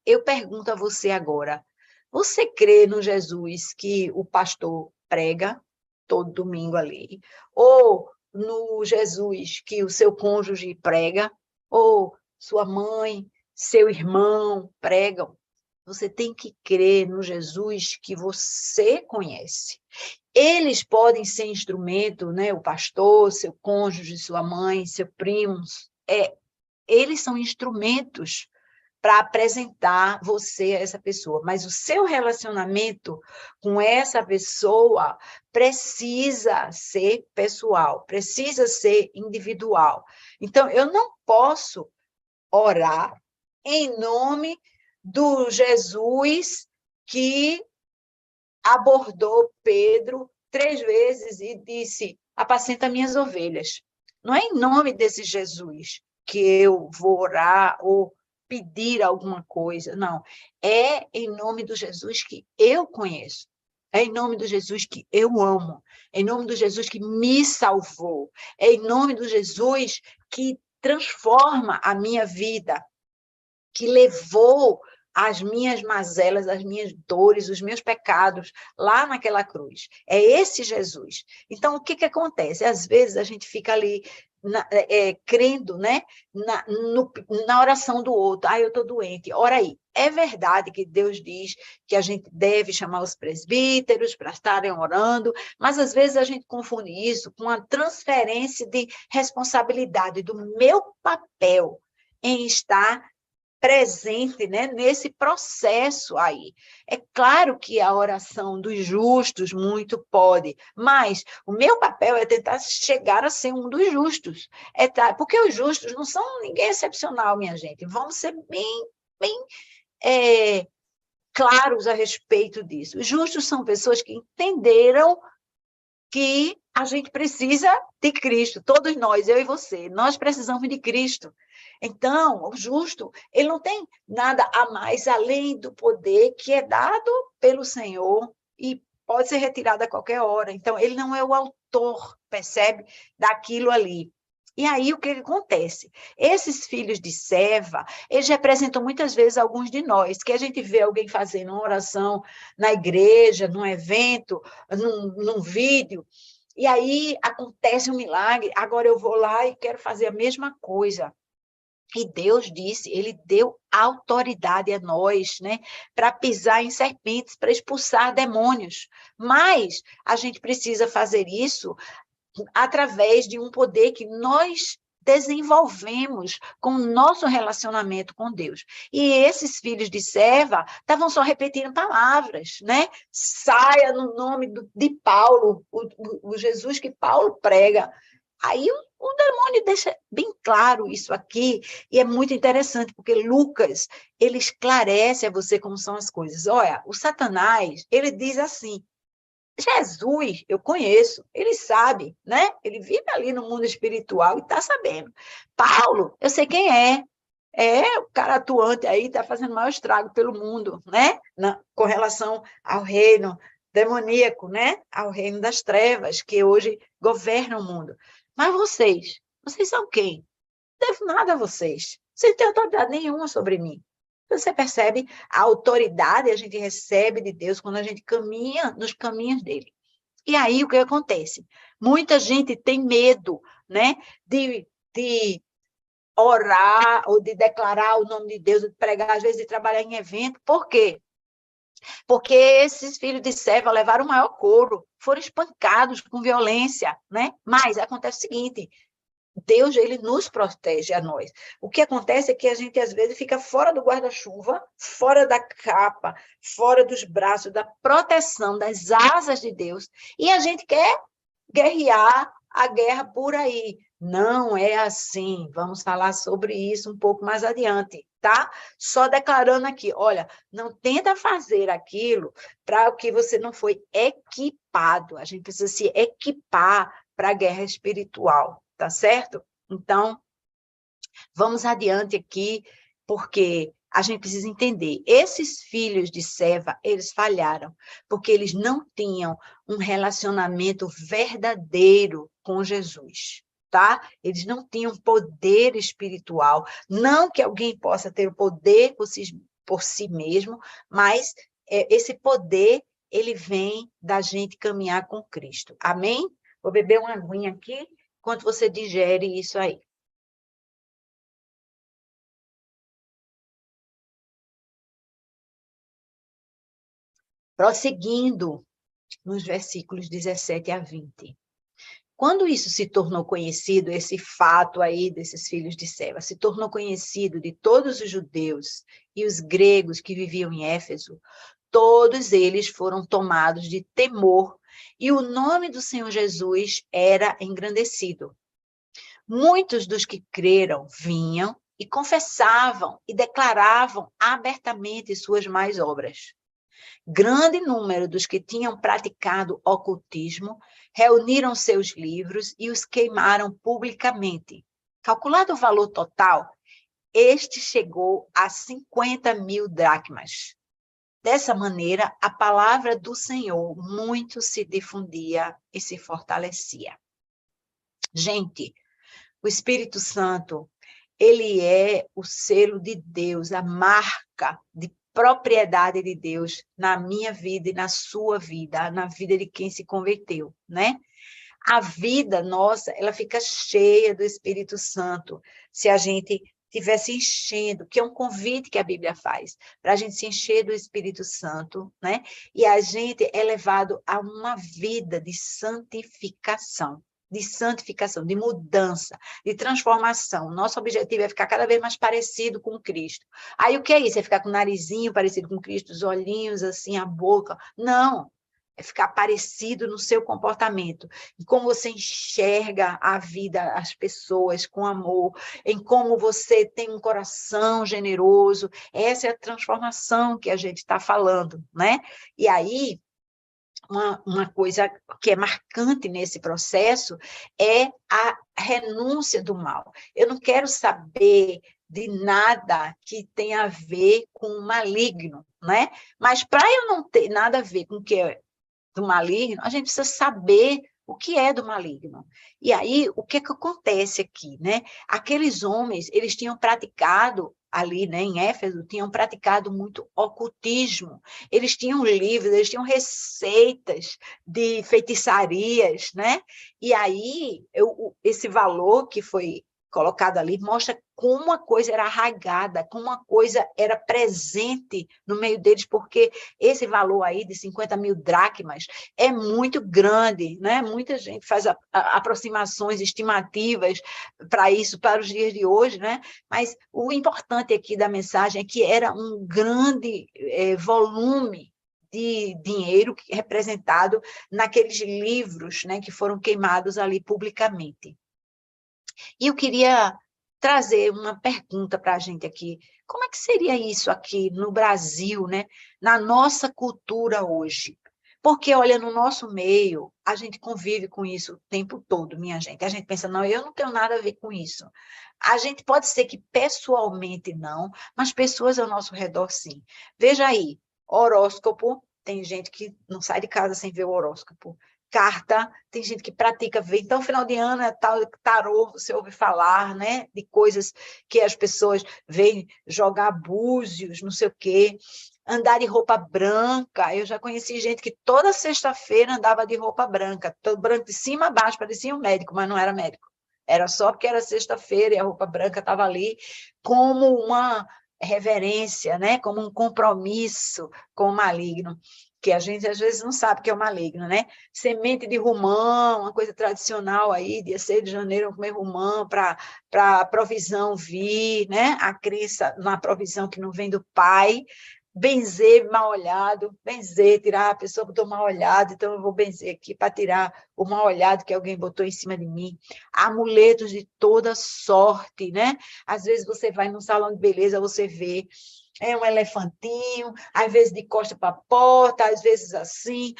Eu pergunto a você agora, você crê no Jesus que o pastor prega todo domingo ali? Ou no Jesus que o seu cônjuge prega? Ou sua mãe, seu irmão pregam? Você tem que crer no Jesus que você conhece. Eles podem ser instrumento, né? O pastor, seu cônjuge, sua mãe, seu primo, eles são instrumentos para apresentar você a essa pessoa, mas o seu relacionamento com essa pessoa precisa ser pessoal, precisa ser individual. Então, eu não posso orar em nome do Jesus que abordou Pedro 3 vezes e disse: apacenta minhas ovelhas. Não é em nome desse Jesus que eu vou orar ou pedir alguma coisa, não. É em nome do Jesus que eu conheço. É em nome do Jesus que eu amo. É em nome do Jesus que me salvou. É em nome do Jesus que transforma a minha vida, que levou as minhas mazelas, as minhas dores, os meus pecados lá naquela cruz. É esse Jesus. Então, o que acontece? Às vezes a gente fica ali crendo, né, na oração do outro. Eu estou doente. Ora aí. É verdade que Deus diz que a gente deve chamar os presbíteros para estarem orando, mas às vezes a gente confunde isso com a transferência de responsabilidade do meu papel em estar presente, né, nesse processo aí. É claro que a oração dos justos muito pode, mas o meu papel é tentar chegar a ser um dos justos. Porque os justos não são ninguém excepcional, minha gente. Vamos ser bem claros a respeito disso. Os justos são pessoas que entenderam que a gente precisa de Cristo, todos nós, eu e você, nós precisamos de Cristo. Então, o justo, ele não tem nada a mais além do poder que é dado pelo Senhor e pode ser retirado a qualquer hora. Então, ele não é o autor, percebe, daquilo ali. E aí, o que acontece? Esses filhos de Seva, eles representam muitas vezes alguns de nós, que a gente vê alguém fazendo uma oração na igreja, num evento, num vídeo, e aí acontece um milagre, agora eu vou lá e quero fazer a mesma coisa. E Deus disse, ele deu autoridade a nós, né, para pisar em serpentes, para expulsar demônios. Mas a gente precisa fazer isso através de um poder que nós desenvolvemos com o nosso relacionamento com Deus. E esses filhos de Seva estavam só repetindo palavras, né? Saia no nome de Paulo, o Jesus que Paulo prega. Aí o demônio deixa bem claro isso aqui, e é muito interessante, porque Lucas, ele esclarece a você como são as coisas. Olha, o Satanás, ele diz assim, Jesus, eu conheço, ele sabe, né? Ele vive ali no mundo espiritual e está sabendo. Paulo, eu sei quem é. É o cara atuante aí, está fazendo o maior estrago pelo mundo, né? Com relação ao reino demoníaco, né? Ao reino das trevas, que hoje governa o mundo. Mas vocês são quem? Não devo nada a vocês. Vocês não têm autoridade nenhuma sobre mim. Você percebe a autoridade a gente recebe de Deus quando a gente caminha nos caminhos dele. E aí o que acontece? Muita gente tem medo, né, de orar ou de declarar o nome de Deus, de pregar, às vezes de trabalhar em evento. Por quê? Porque esses filhos de Seva levaram o maior couro, foram espancados com violência, né? Mas acontece o seguinte, Deus, ele nos protege a nós. O que acontece é que a gente, às vezes, fica fora do guarda-chuva, fora da capa, fora dos braços, da proteção, das asas de Deus, e a gente quer guerrear a guerra por aí. Não é assim. Vamos falar sobre isso um pouco mais adiante, tá? Só declarando aqui, olha, não tenta fazer aquilo para o que você não foi equipado. A gente precisa se equipar para a guerra espiritual. Tá certo? Então, vamos adiante aqui, porque a gente precisa entender, esses filhos de Seva, eles falharam, porque eles não tinham um relacionamento verdadeiro com Jesus, tá? Eles não tinham poder espiritual, não que alguém possa ter o poder por si mesmo, mas esse poder, ele vem da gente caminhar com Cristo, amém? Vou beber uma aguinha aqui, enquanto você digere isso aí. Prosseguindo nos versículos 17 a 20. Quando isso se tornou conhecido, esse fato aí desses filhos de Seva, se tornou conhecido de todos os judeus e os gregos que viviam em Éfeso, todos eles foram tomados de temor e o nome do Senhor Jesus era engrandecido. Muitos dos que creram vinham e confessavam e declaravam abertamente suas más obras. Grande número dos que tinham praticado ocultismo reuniram seus livros e os queimaram publicamente. Calculado o valor total, este chegou a 50.000 dracmas. Dessa maneira, a palavra do Senhor muito se difundia e se fortalecia. Gente, o Espírito Santo, ele é o selo de Deus, a marca de propriedade de Deus na minha vida e na sua vida, na vida de quem se converteu, né? A vida nossa, ela fica cheia do Espírito Santo, se a gente estiver se enchendo, que é um convite que a Bíblia faz, para a gente se encher do Espírito Santo, né? E a gente é levado a uma vida de santificação, de mudança, de transformação. Nosso objetivo é ficar cada vez mais parecido com Cristo. Aí o que é isso? É ficar com o narizinho parecido com Cristo, os olhinhos assim, a boca? Não. É ficar parecido no seu comportamento, em como você enxerga a vida, as pessoas com amor, em como você tem um coração generoso. Essa é a transformação que a gente está falando, né? E aí, uma coisa que é marcante nesse processo é a renúncia do mal. Eu não quero saber de nada que tenha a ver com o maligno, né? Mas para eu não ter nada a ver com o que é do maligno, a gente precisa saber o que é do maligno. E aí, o que acontece aqui, né? Aqueles homens, eles tinham praticado ali, né, em Éfeso, tinham praticado muito ocultismo. Eles tinham livros, eles tinham receitas de feitiçarias, né? E aí, esse valor que foi colocado ali mostra como a coisa era arraigada, como a coisa era presente no meio deles, porque esse valor aí de 50 mil dracmas é muito grande, né? Muita gente faz aproximações estimativas para isso, para os dias de hoje, né? Mas o importante aqui da mensagem é que era um grande volume de dinheiro representado naqueles livros, né, que foram queimados ali publicamente. E eu queria trazer uma pergunta para a gente aqui. Como é que seria isso aqui no Brasil, né? Na nossa cultura hoje? Porque, olha, no nosso meio, a gente convive com isso o tempo todo, minha gente. A gente pensa, não, eu não tenho nada a ver com isso. A gente pode ser que pessoalmente não, mas pessoas ao nosso redor, sim. Veja aí, horóscopo, tem gente que não sai de casa sem ver o horóscopo. Carta, tem gente que pratica ver. Então, final de ano é tal tarô, você ouve falar, né, de coisas que as pessoas veem jogar búzios, não sei o quê, andar de roupa branca. Eu já conheci gente que toda sexta-feira andava de roupa branca, todo branco de cima a baixo, parecia um médico, mas não era médico. Era só porque era sexta-feira e a roupa branca estava ali como uma reverência, né, como um compromisso com o maligno, que a gente às vezes não sabe que é o maligno, né? Semente de romã, uma coisa tradicional aí, dia 6 de janeiro, comer romã para a provisão vir, né? A crença na provisão que não vem do pai. Benzer mal olhado, benzer, tirar, a pessoa botou mal olhado, então eu vou benzer aqui para tirar o mal olhado que alguém botou em cima de mim. Amuletos de toda sorte, né? Às vezes você vai num salão de beleza, você vê um elefantinho, às vezes de costa para a porta, às vezes assim,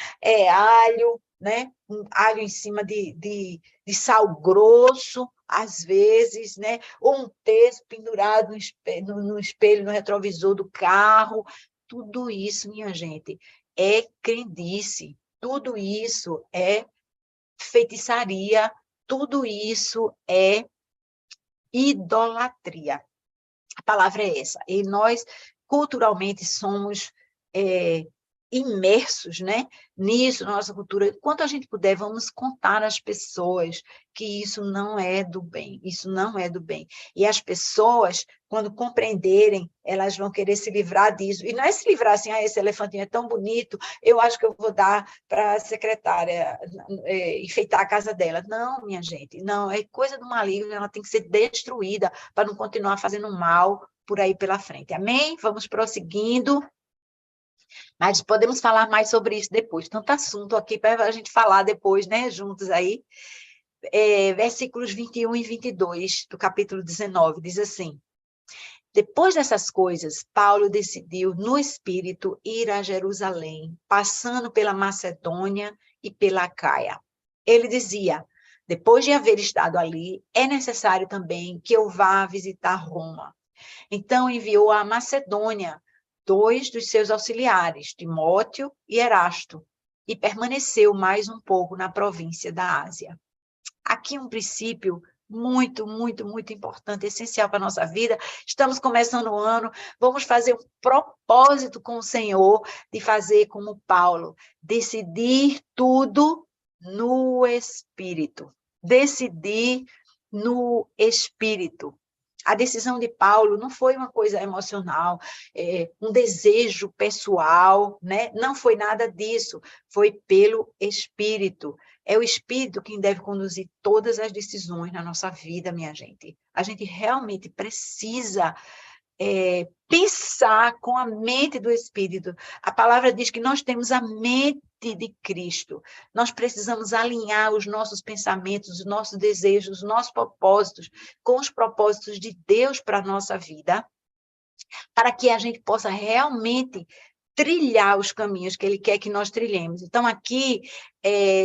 alho, né? Um alho em cima de sal grosso, às vezes, né? Ou um texto pendurado no espelho, no retrovisor do carro. Tudo isso, minha gente, é crendice, tudo isso é feitiçaria, tudo isso é idolatria. A palavra é essa. E nós, culturalmente, somos imersos, né, nisso, na nossa cultura. Quanto a gente puder, vamos contar às pessoas que isso não é do bem, isso não é do bem. E as pessoas, quando compreenderem, elas vão querer se livrar disso. E não é se livrar assim, esse elefantinho é tão bonito, eu acho que eu vou dar para a secretária enfeitar a casa dela. Não, minha gente, não, é coisa do maligno, ela tem que ser destruída para não continuar fazendo mal por aí pela frente. Amém? Vamos prosseguindo. Mas podemos falar mais sobre isso depois. Tanto assunto aqui para a gente falar depois, né, juntos aí. Versículos 21 e 22 do capítulo 19, diz assim: depois dessas coisas, Paulo decidiu, no espírito, ir a Jerusalém, passando pela Macedônia e pela Acaia. Ele dizia: depois de haver estado ali, é necessário também que eu vá visitar Roma. Então enviou à Macedônia 2 dos seus auxiliares, Timóteo e Erasto, e permaneceu mais um pouco na província da Ásia. Aqui um princípio muito, muito, muito importante, essencial para a nossa vida. Estamos começando o ano, vamos fazer um propósito com o Senhor de fazer como Paulo, decidir tudo no Espírito. Decidir no Espírito. A decisão de Paulo não foi uma coisa emocional, um desejo pessoal, né? Não foi nada disso, foi pelo Espírito. É o Espírito quem deve conduzir todas as decisões na nossa vida, minha gente. A gente realmente precisa pensar com a mente do Espírito. A palavra diz que nós temos a mente de Cristo. Nós precisamos alinhar os nossos pensamentos, os nossos desejos, os nossos propósitos com os propósitos de Deus para a nossa vida, para que a gente possa realmente trilhar os caminhos que ele quer que nós trilhemos. Então, aqui,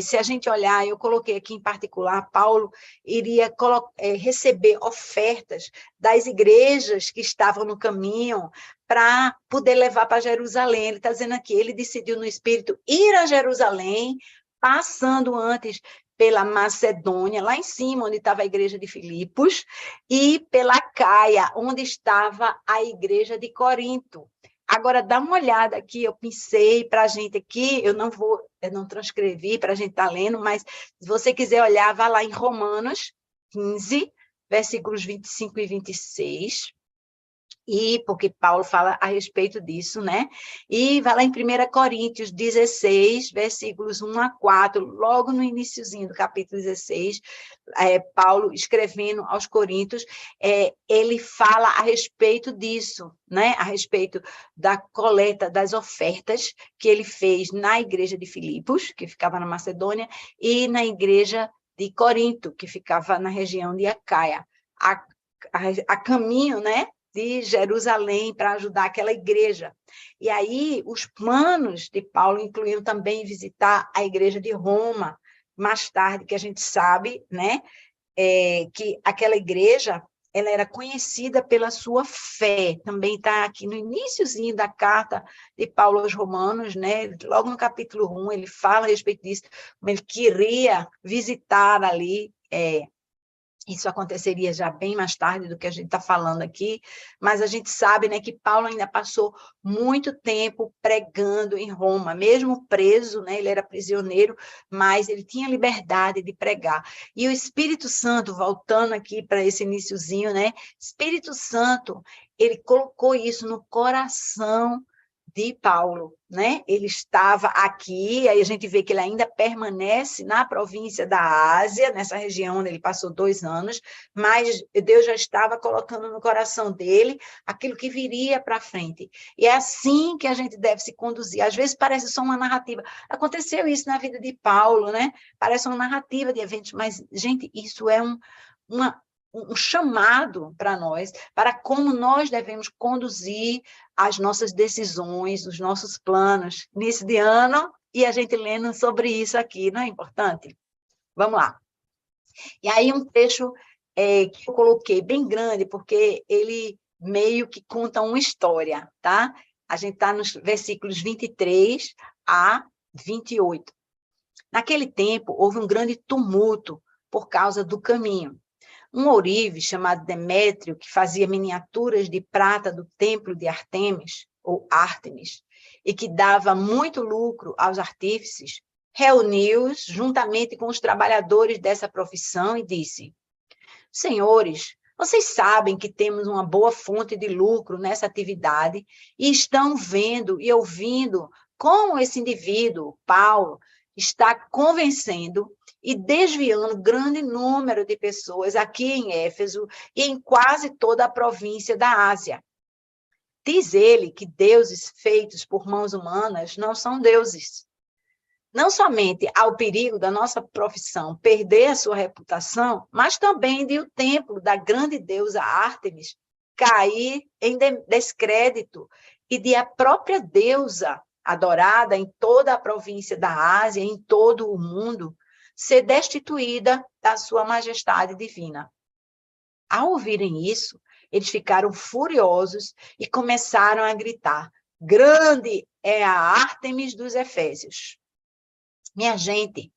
se a gente olhar, eu coloquei aqui em particular, Paulo iria receber ofertas das igrejas que estavam no caminho para poder levar para Jerusalém. Ele está dizendo aqui, ele decidiu no Espírito ir a Jerusalém, passando antes pela Macedônia, lá em cima, onde estava a igreja de Filipos, e pela Caia, onde estava a igreja de Corinto. Agora, dá uma olhada aqui, eu pensei para a gente aqui, eu não transcrevi para a gente estar lendo, mas se você quiser olhar, vá lá em Romanos 15, versículos 25 e 26, e porque Paulo fala a respeito disso, né? E vai lá em 1 Coríntios 16, versículos 1 a 4, logo no iniciozinho do capítulo 16, Paulo escrevendo aos Coríntios, ele fala a respeito disso, né? A respeito da coleta das ofertas que ele fez na igreja de Filipos, que ficava na Macedônia, e na igreja de Corinto, que ficava na região de Acaia, a caminho, né? De Jerusalém para ajudar aquela igreja. E aí, os planos de Paulo incluíam também visitar a igreja de Roma, mais tarde, que a gente sabe, né, que aquela igreja ela era conhecida pela sua fé. Também está aqui no iniciozinho da carta de Paulo aos Romanos, né, logo no capítulo 1, ele fala a respeito disso, como ele queria visitar ali isso aconteceria já bem mais tarde do que a gente está falando aqui, mas a gente sabe, né, que Paulo ainda passou muito tempo pregando em Roma, mesmo preso, né, ele era prisioneiro, mas ele tinha liberdade de pregar. E o Espírito Santo, voltando aqui para esse iniciozinho, né, Espírito Santo, ele colocou isso no coração de Paulo, né? Ele estava aqui, aí a gente vê que ele ainda permanece na província da Ásia, nessa região onde ele passou 2 anos, mas Deus já estava colocando no coração dele aquilo que viria para frente. E é assim que a gente deve se conduzir. Às vezes parece só uma narrativa. Aconteceu isso na vida de Paulo, né? Parece uma narrativa de eventos, mas, gente, isso é um chamado para nós, para como nós devemos conduzir as nossas decisões, os nossos planos nesse de ano, e a gente lendo sobre isso aqui, não é importante? Vamos lá. E aí um trecho que eu coloquei bem grande, porque ele meio que conta uma história, tá? A gente está nos versículos 23 a 28. Naquele tempo, houve um grande tumulto por causa do caminho. Um ourive chamado Demétrio, que fazia miniaturas de prata do templo de Artemis, ou Ártemis, e que dava muito lucro aos artífices, reuniu-os juntamente com os trabalhadores dessa profissão e disse: Senhores, vocês sabem que temos uma boa fonte de lucro nessa atividade e estão vendo e ouvindo como esse indivíduo, Paulo, está convencendo e desviando grande número de pessoas aqui em Éfeso e em quase toda a província da Ásia. Diz ele que deuses feitos por mãos humanas não são deuses. Não somente há o perigo da nossa profissão perder a sua reputação, mas também de o templo da grande deusa Ártemis cair em descrédito e de a própria deusa adorada em toda a província da Ásia, em todo o mundo, ser destituída da sua majestade divina. Ao ouvirem isso, eles ficaram furiosos e começaram a gritar: grande é a Ártemis dos Efésios. Minha gente,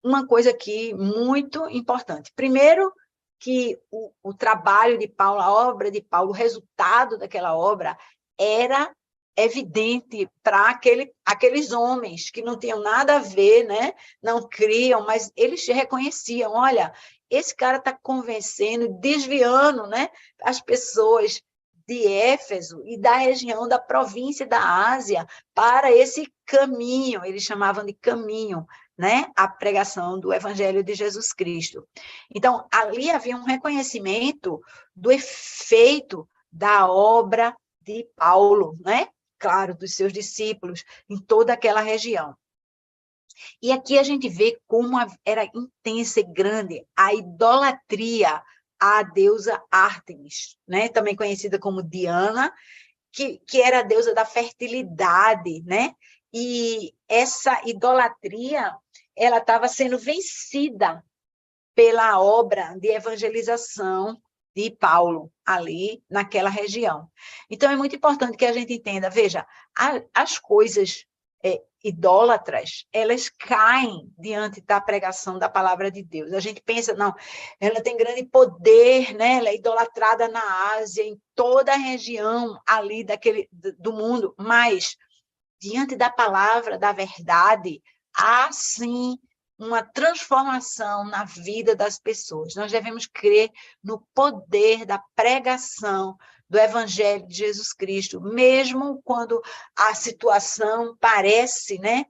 uma coisa aqui muito importante. Primeiro, que o trabalho de Paulo, a obra de Paulo, o resultado daquela obra era evidente para aqueles homens que não tinham nada a ver, né? Não criam, mas eles reconheciam, olha, esse cara está convencendo, desviando, né, as pessoas de Éfeso e da região da província da Ásia para esse caminho, eles chamavam de caminho, né, a pregação do Evangelho de Jesus Cristo. Então, ali havia um reconhecimento do efeito da obra de Paulo, né? Claro, dos seus discípulos, em toda aquela região. E aqui a gente vê como era intensa e grande a idolatria à deusa Ártemis, né? Também conhecida como Diana, que era a deusa da fertilidade, né? E essa idolatria, ela estava sendo vencida pela obra de evangelização de Paulo, ali naquela região. Então, é muito importante que a gente entenda, veja, as coisas idólatras, elas caem diante da pregação da palavra de Deus. A gente pensa, não, ela tem grande poder, né? Ela é idolatrada na Ásia, em toda a região ali do mundo, mas diante da palavra, da verdade, há sim uma transformação na vida das pessoas. Nós devemos crer no poder da pregação do Evangelho de Jesus Cristo, mesmo quando a situação parece, né,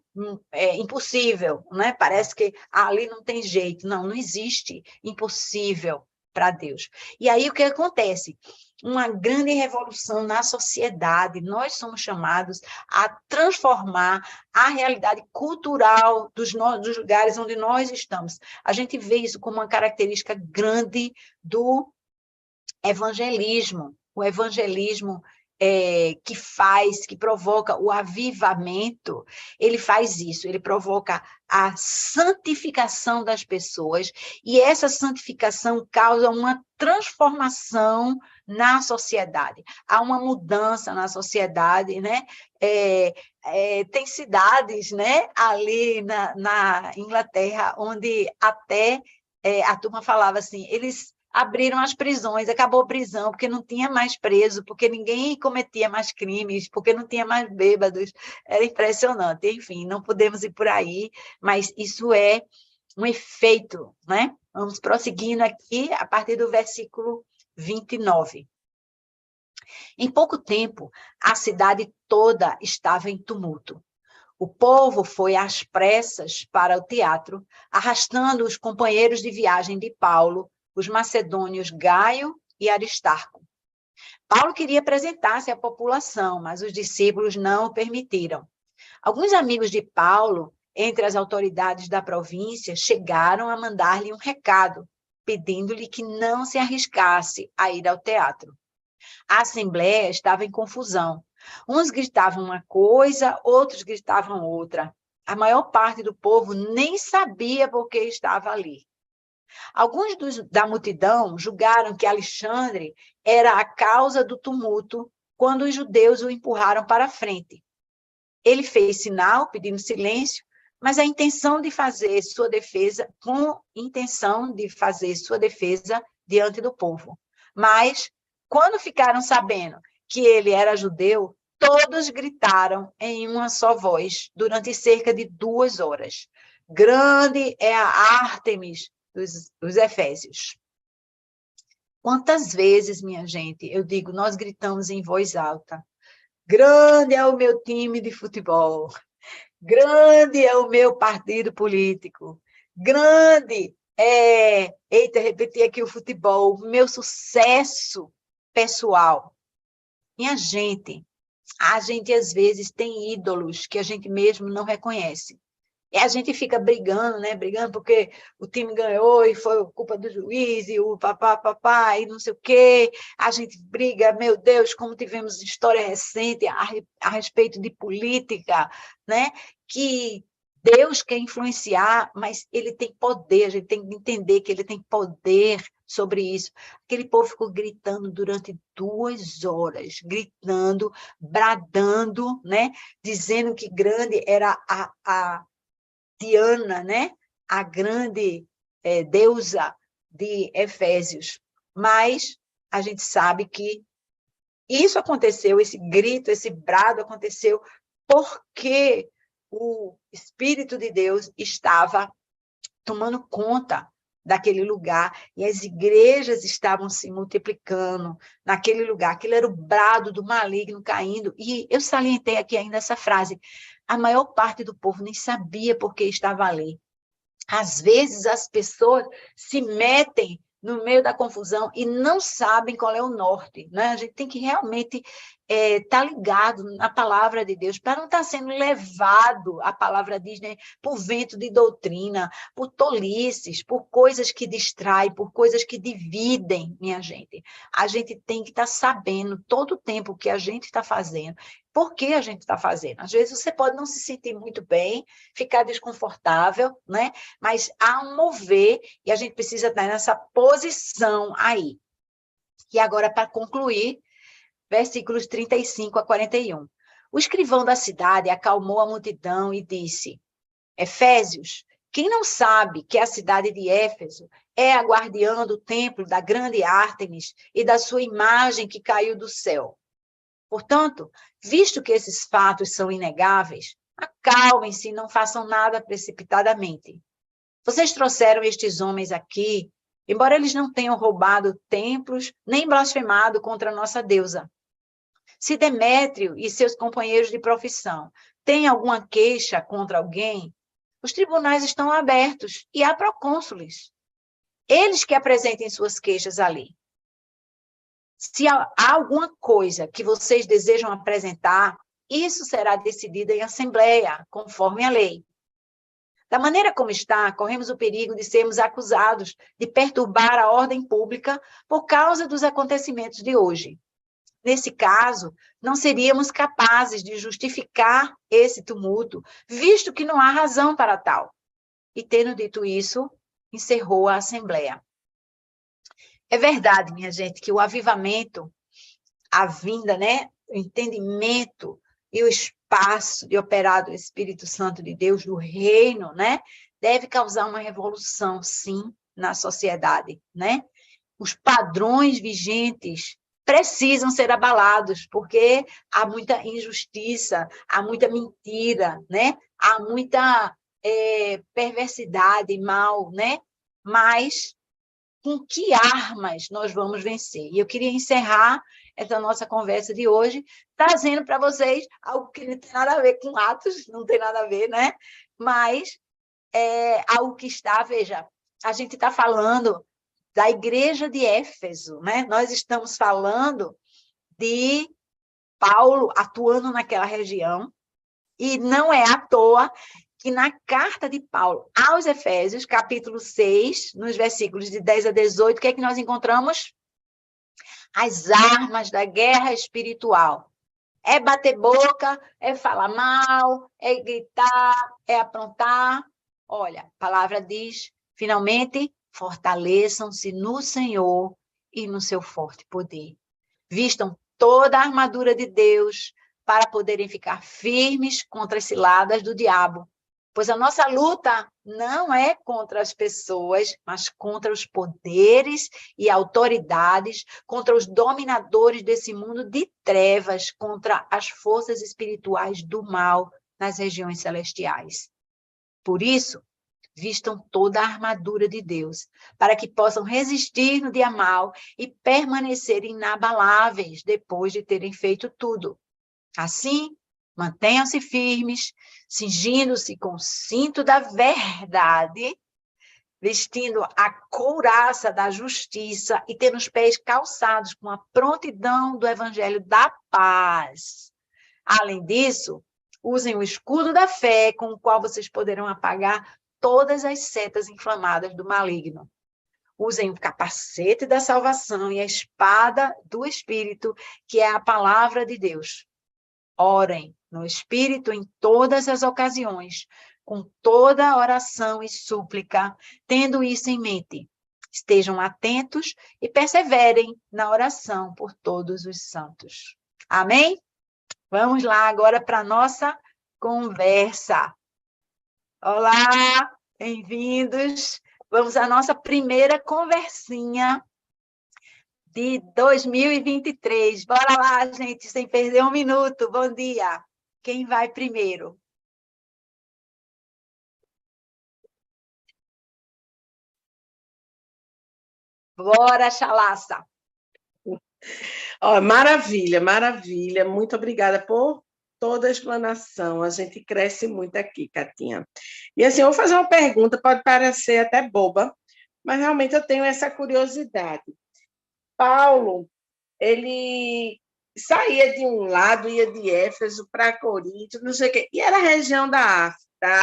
impossível, né? Parece que ali não tem jeito. Não, não existe impossível para Deus. E aí o que acontece? Uma grande revolução na sociedade. Nós somos chamados a transformar a realidade cultural dos lugares onde nós estamos. A gente vê isso como uma característica grande do evangelismo. O evangelismo que provoca o avivamento, ele faz isso, ele provoca a santificação das pessoas, e essa santificação causa uma transformação na sociedade. Há uma mudança na sociedade, né? Tem cidades, né, ali na Inglaterra, onde até a turma falava assim, eles abriram as prisões, acabou a prisão, porque não tinha mais preso, porque ninguém cometia mais crimes, porque não tinha mais bêbados. Era impressionante. Enfim, não podemos ir por aí, mas isso é um efeito, né? Vamos prosseguindo aqui, a partir do versículo 29. Em pouco tempo, a cidade toda estava em tumulto. O povo foi às pressas para o teatro, arrastando os companheiros de viagem de Paulo, os macedônios Gaio e Aristarco. Paulo queria apresentar-se à população, mas os discípulos não o permitiram. Alguns amigos de Paulo, entre as autoridades da província, chegaram a mandar-lhe um recado, pedindo-lhe que não se arriscasse a ir ao teatro. A assembleia estava em confusão. Uns gritavam uma coisa, outros gritavam outra. A maior parte do povo nem sabia por que estava ali. Alguns da multidão julgaram que Alexandre era a causa do tumulto quando os judeus o empurraram para a frente. Ele fez sinal pedindo silêncio, mas com intenção de fazer sua defesa diante do povo. Mas, quando ficaram sabendo que ele era judeu, todos gritaram em uma só voz durante cerca de 2 horas. Grande é a Ártemis dos Efésios. Quantas vezes, minha gente, eu digo, nós gritamos em voz alta, grande é o meu time de futebol, grande é o meu partido político, grande é, eita, repetir aqui o futebol, meu sucesso pessoal. Minha gente, a gente às vezes tem ídolos que a gente mesmo não reconhece. E a gente fica brigando, né? Brigando porque o time ganhou e foi culpa do juiz e o papá e não sei o quê. A gente briga, meu Deus, como tivemos história recente a respeito de política, né? Que Deus quer influenciar, mas ele tem poder, a gente tem que entender que ele tem poder sobre isso. Aquele povo ficou gritando durante 2 horas, gritando, bradando, né? Dizendo que grande era a Diana, né? A grande deusa de Efésios. Mas a gente sabe que isso aconteceu, esse grito, esse brado aconteceu porque o Espírito de Deus estava tomando conta daquele lugar, e as igrejas estavam se multiplicando naquele lugar. Aquilo era o brado do maligno caindo. E eu salientei aqui ainda essa frase, a maior parte do povo nem sabia por que estava ali. Às vezes as pessoas se metem no meio da confusão e não sabem qual é o norte, né? A gente tem que realmente estar ligado na palavra de Deus, para não estar sendo levado, a palavra diz, né, por vento de doutrina, por tolices, por coisas que distraem, por coisas que dividem, minha gente. A gente tem que estar sabendo todo o tempo o que a gente está fazendo, por que a gente está fazendo. Às vezes você pode não se sentir muito bem, ficar desconfortável, né? Mas há um mover e a gente precisa estar nessa posição aí. E agora, para concluir, versículos 35 a 41. O escrivão da cidade acalmou a multidão e disse: Efésios, quem não sabe que a cidade de Éfeso é a guardiã do templo da grande Ártemis e da sua imagem que caiu do céu? Portanto, visto que esses fatos são inegáveis, acalmem-se e não façam nada precipitadamente. Vocês trouxeram estes homens aqui, embora eles não tenham roubado templos, nem blasfemado contra a nossa deusa. Se Demétrio e seus companheiros de profissão têm alguma queixa contra alguém, os tribunais estão abertos e há procônsules. Eles que apresentem suas queixas ali. Se há alguma coisa que vocês desejam apresentar, isso será decidido em assembleia, conforme a lei. Da maneira como está, corremos o perigo de sermos acusados de perturbar a ordem pública por causa dos acontecimentos de hoje. Nesse caso, não seríamos capazes de justificar esse tumulto, visto que não há razão para tal. E, tendo dito isso, encerrou a assembleia. É verdade, minha gente, que o avivamento, a vinda, né, o entendimento e o espaço de operar do Espírito Santo de Deus, do reino, né, deve causar uma revolução, sim, na sociedade, né? Os padrões vigentes precisam ser abalados, porque há muita injustiça, há muita mentira, né? Há muita perversidade, mal, né? Mas com que armas nós vamos vencer? E eu queria encerrar essa nossa conversa de hoje, trazendo para vocês algo que não tem nada a ver com Atos, não tem nada a ver, né? Mas algo que está, veja, a gente está falando da igreja de Éfeso, né? Nós estamos falando de Paulo atuando naquela região, e não é à toa que na carta de Paulo aos Efésios, capítulo 6, nos versículos de 10 a 18, o que é que nós encontramos? As armas da guerra espiritual. É bater boca, é falar mal, é gritar, é aprontar. Olha, a palavra diz, finalmente, fortaleçam-se no Senhor e no seu forte poder. Vistam toda a armadura de Deus para poderem ficar firmes contra as ciladas do diabo. Pois a nossa luta não é contra as pessoas, mas contra os poderes e autoridades, contra os dominadores desse mundo de trevas, contra as forças espirituais do mal nas regiões celestiais. Por isso, vistam toda a armadura de Deus, para que possam resistir no dia mal e permanecer inabaláveis depois de terem feito tudo. Assim, mantenham-se firmes, cingindo-se com o cinto da verdade, vestindo a couraça da justiça e tendo os pés calçados com a prontidão do evangelho da paz. Além disso, usem o escudo da fé, com o qual vocês poderão apagar todas as setas inflamadas do maligno. Usem o capacete da salvação e a espada do Espírito, que é a palavra de Deus. Orem no Espírito em todas as ocasiões, com toda oração e súplica, tendo isso em mente. Estejam atentos e perseverem na oração por todos os santos. Amém? Vamos lá agora para a nossa conversa. Olá, bem-vindos. Vamos à nossa primeira conversinha de 2023. Bora lá, gente, sem perder um minuto. Bom dia. Quem vai primeiro? Bora, Chalaça. Maravilha, maravilha. Muito obrigada por toda a explanação. A gente cresce muito aqui, Catinha. E assim, eu vou fazer uma pergunta, pode parecer até boba, mas realmente eu tenho essa curiosidade. Paulo, ele saía de um lado, ia de Éfeso para Corinto, não sei o quê, e era a região da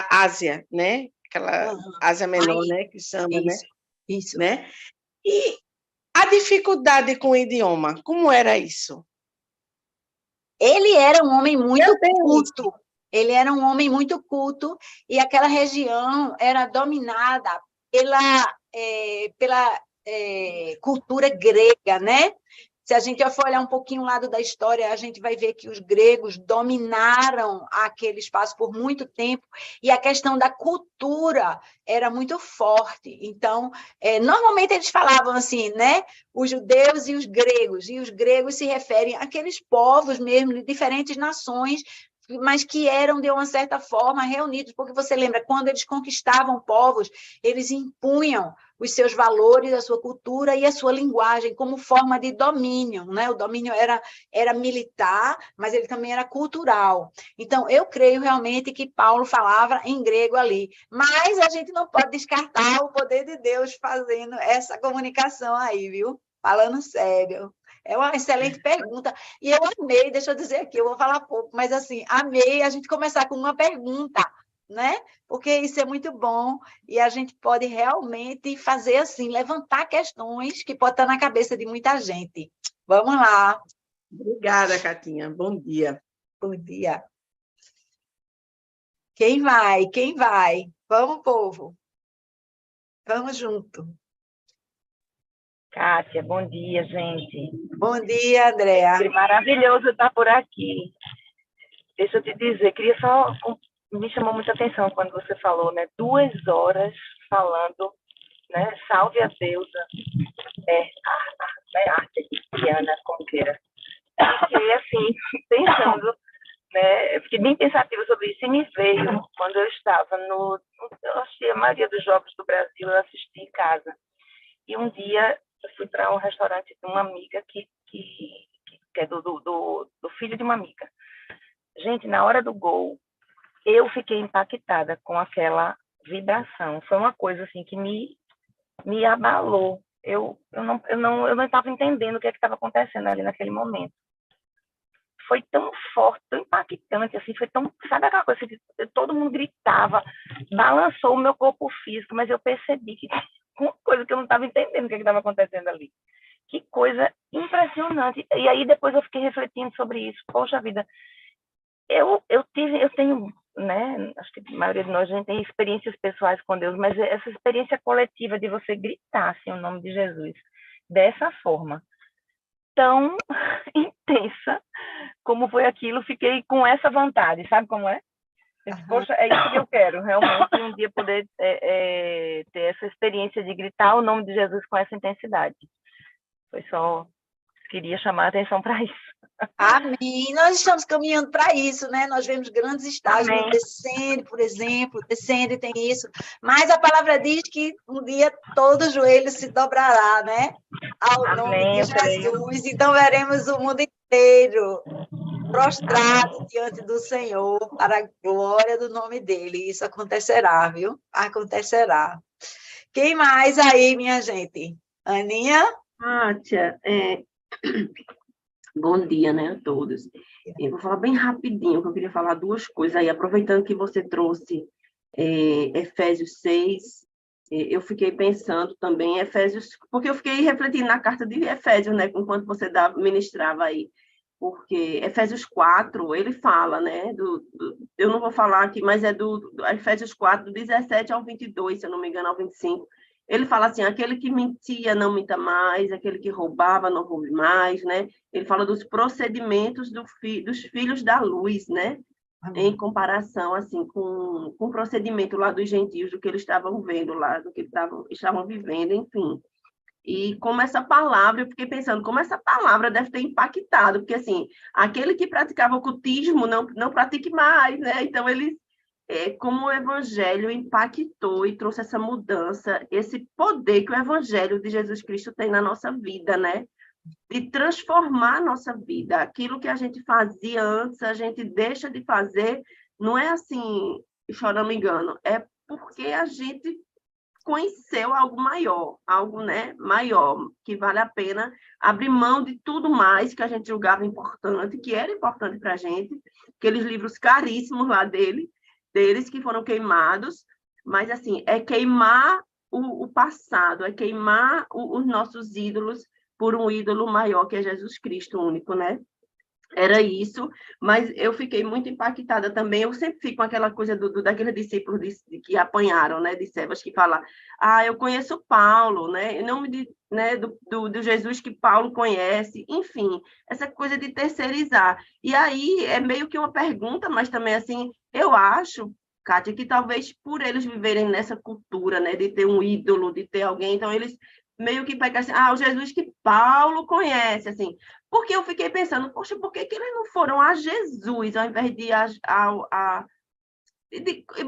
Ásia, né? Aquela Ásia Menor, Aí, né? Que chama, né? isso. Né? E a dificuldade com o idioma, como era isso? Ele era um homem muito Eu tenho isso. culto. Ele era um homem muito culto e aquela região era dominada pela cultura grega, né? Se a gente for olhar um pouquinho o lado da história, a gente vai ver que os gregos dominaram aquele espaço por muito tempo e a questão da cultura era muito forte. Então, normalmente eles falavam assim, né? Os judeus e os gregos se referem àqueles povos mesmo de diferentes nações, mas que eram, de uma certa forma, reunidos, porque você lembra, quando eles conquistavam povos, eles impunham os seus valores, a sua cultura e a sua linguagem como forma de domínio, né? O domínio era militar, mas ele também era cultural. Então, eu creio realmente que Paulo falava em grego ali, mas a gente não pode descartar o poder de Deus fazendo essa comunicação aí, viu? Falando sério. É uma excelente pergunta. E eu amei, deixa eu dizer aqui, eu vou falar pouco, mas assim, amei a gente começar com uma pergunta, né? Porque isso é muito bom e a gente pode realmente fazer assim, levantar questões que podem estar na cabeça de muita gente. Vamos lá. Obrigada, Catinha. Bom dia. Bom dia. Quem vai? Quem vai? Vamos, povo. Vamos junto. Kátia, bom dia, gente. Bom dia, Andréa. Que maravilhoso estar por aqui. Deixa eu te dizer, me chamou muita atenção quando você falou, né? 2 horas falando, né? Salve a deusa, arte cristiana, como queira. Fiquei assim, pensando, né? Eu fiquei bem pensativa sobre isso e me veio quando eu estava eu assisti a maioria dos jogos do Brasil, eu assisti em casa. E um dia eu fui para um restaurante de uma amiga que é do filho de uma amiga. Gente, na hora do gol, eu fiquei impactada com aquela vibração. Foi uma coisa assim que me abalou. Eu não estava entendendo o que estava acontecendo ali naquele momento. Foi tão forte, tão impactante, assim, foi tão, sabe aquela coisa que todo mundo gritava, balançou o meu corpo físico, mas eu percebi que uma coisa que eu não estava entendendo o que estava acontecendo ali. Que coisa impressionante. E aí depois eu fiquei refletindo sobre isso. Poxa vida, eu tenho, né, acho que a maioria de nós a gente tem experiências pessoais com Deus, mas essa experiência coletiva de você gritar assim, o nome de Jesus dessa forma tão intensa como foi aquilo, fiquei com essa vontade, sabe como é? Poxa, é isso que eu quero, realmente, um dia poder ter essa experiência de gritar o nome de Jesus com essa intensidade. Foi só, queria chamar a atenção para isso. Amém. Nós estamos caminhando para isso, né? Nós vemos grandes estágios no Descende, por exemplo, Descende tem isso, mas a palavra diz que um dia todo joelho se dobrará, né? Ao nome de Jesus, então veremos o mundo inteiro prostrado diante do Senhor para a glória do nome dele. Isso acontecerá, viu? Acontecerá. Quem mais aí, minha gente? Aninha? Kátia, bom dia, né, a todos. Eu vou falar bem rapidinho, que eu queria falar 2 coisas aí, aproveitando que você trouxe Efésios 6, eu fiquei pensando também em Efésios, porque eu fiquei refletindo na carta de Efésios, né, enquanto você ministrava aí, porque Efésios 4, ele fala, né, eu não vou falar aqui, mas é do Efésios 4, do 17 ao 22, se eu não me engano, ao 25, ele fala assim, aquele que mentia não minta mais, aquele que roubava não roube mais, né? Ele fala dos procedimentos dos filhos da luz, né? Amém. Em comparação assim com o procedimento lá dos gentios, do que eles estavam vendo lá, do que estavam vivendo, enfim. E como essa palavra, eu fiquei pensando, como essa palavra deve ter impactado, porque assim, aquele que praticava ocultismo não pratique mais, né? Então eles como o Evangelho impactou e trouxe essa mudança, esse poder que o Evangelho de Jesus Cristo tem na nossa vida, né? De transformar a nossa vida. Aquilo que a gente fazia antes, a gente deixa de fazer, não é assim, chorando engano, é porque a gente conheceu algo maior, algo, né, maior, que vale a pena abrir mão de tudo mais que a gente julgava importante, que era importante para a gente, aqueles livros caríssimos lá deles que foram queimados, mas, assim, é queimar o passado, é queimar os nossos ídolos por um ídolo maior, que é Jesus Cristo único, né? Era isso, mas eu fiquei muito impactada também. Eu sempre fico com aquela coisa daqueles discípulos que apanharam, né, de Cefas, que fala, eu conheço Paulo, né, em nome né, do Jesus que Paulo conhece, enfim, essa coisa de terceirizar. E aí é meio que uma pergunta, mas também, assim, eu acho, Kátia, que talvez por eles viverem nessa cultura, né, de ter um ídolo, de ter alguém, então eles meio que pegam assim, o Jesus que Paulo conhece, assim, porque eu fiquei pensando, poxa, por que eles não foram a Jesus, ao invés de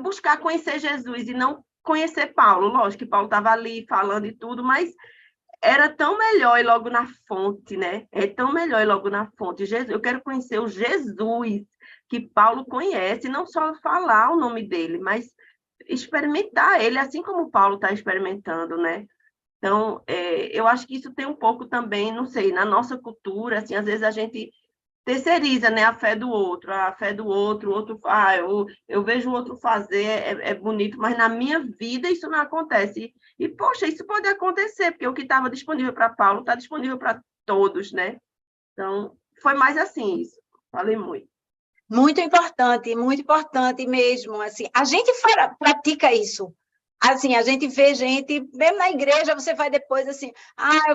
buscar conhecer Jesus e não conhecer Paulo? Lógico que Paulo estava ali falando e tudo, mas era tão melhor ir logo na fonte, né? É tão melhor ir logo na fonte. Jesus, eu quero conhecer o Jesus que Paulo conhece, não só falar o nome dele, mas experimentar ele, assim como Paulo está experimentando, né? Então, eu acho que isso tem um pouco também, não sei, na nossa cultura, assim, às vezes a gente terceiriza, né, a fé do outro, o outro, eu vejo o outro fazer, é bonito, mas na minha vida isso não acontece. E, poxa, isso pode acontecer, porque o que estava disponível para Paulo está disponível para todos, né? Então, foi mais assim isso. Falei muito. Muito importante mesmo, assim, a gente pratica isso, assim, a gente vê gente, mesmo na igreja, você vai depois assim,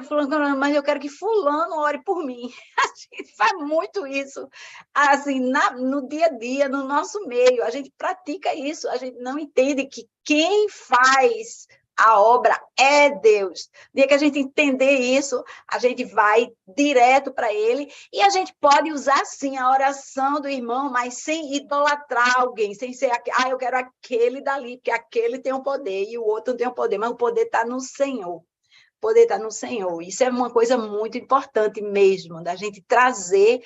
fulano, mas eu quero que fulano ore por mim, a gente faz muito isso, assim, no dia a dia, no nosso meio, a gente pratica isso, a gente não entende que quem faz a obra é Deus. No dia que a gente entender isso, a gente vai direto para ele e a gente pode usar, sim, a oração do irmão, mas sem idolatrar alguém, sem ser, eu quero aquele dali, porque aquele tem o poder e o outro não tem o poder, mas o poder está no Senhor. O poder está no Senhor. Isso é uma coisa muito importante mesmo, da gente trazer.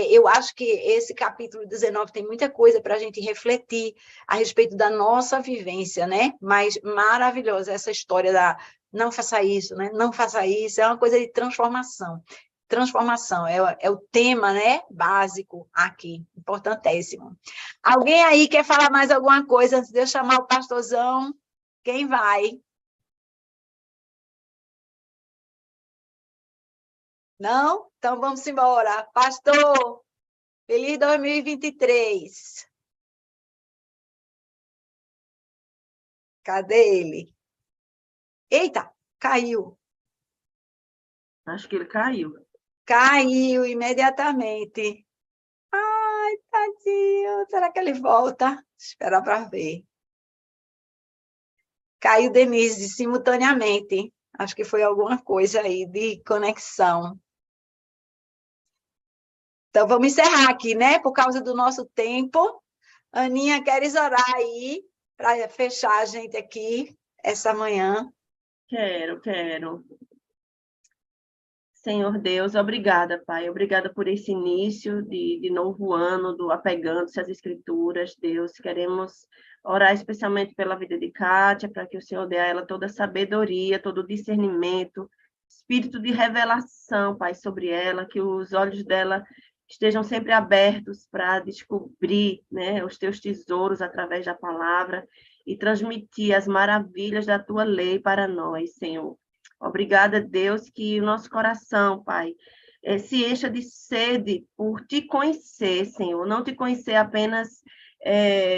Eu acho que esse capítulo 19 tem muita coisa para a gente refletir a respeito da nossa vivência, né? Mas maravilhosa essa história da não faça isso, né? Não faça isso, é uma coisa de transformação. Transformação é o tema, né, básico aqui, importantíssimo. Alguém aí quer falar mais alguma coisa antes de eu chamar o pastorzão? Quem vai? Não? Então vamos embora. Pastor, feliz 2023. Cadê ele? Eita, caiu. Acho que ele caiu. Caiu imediatamente. Ai, tadinho. Será que ele volta? Espera para ver. Caiu Denise simultaneamente. Acho que foi alguma coisa aí de conexão. Então, vamos encerrar aqui, né? Por causa do nosso tempo. Aninha, queres orar aí para fechar a gente aqui essa manhã? Quero. Senhor Deus, obrigada, Pai. Obrigada por esse início de novo ano, do apegando-se às Escrituras, Deus. Queremos orar especialmente pela vida de Kátia, para que o Senhor dê a ela toda a sabedoria, todo o discernimento, espírito de revelação, Pai, sobre ela, que os olhos dela estejam sempre abertos para descobrir, né, os teus tesouros através da palavra e transmitir as maravilhas da tua lei para nós, Senhor. Obrigada, Deus, que o nosso coração, Pai, se encha de sede por te conhecer, Senhor. Não te conhecer apenas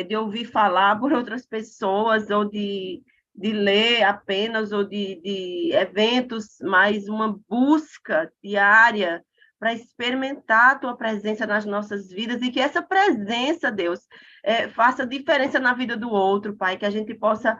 de ouvir falar por outras pessoas ou de ler apenas ou de eventos, mas uma busca diária para experimentar a tua presença nas nossas vidas e que essa presença, Deus, faça diferença na vida do outro, Pai, que a gente possa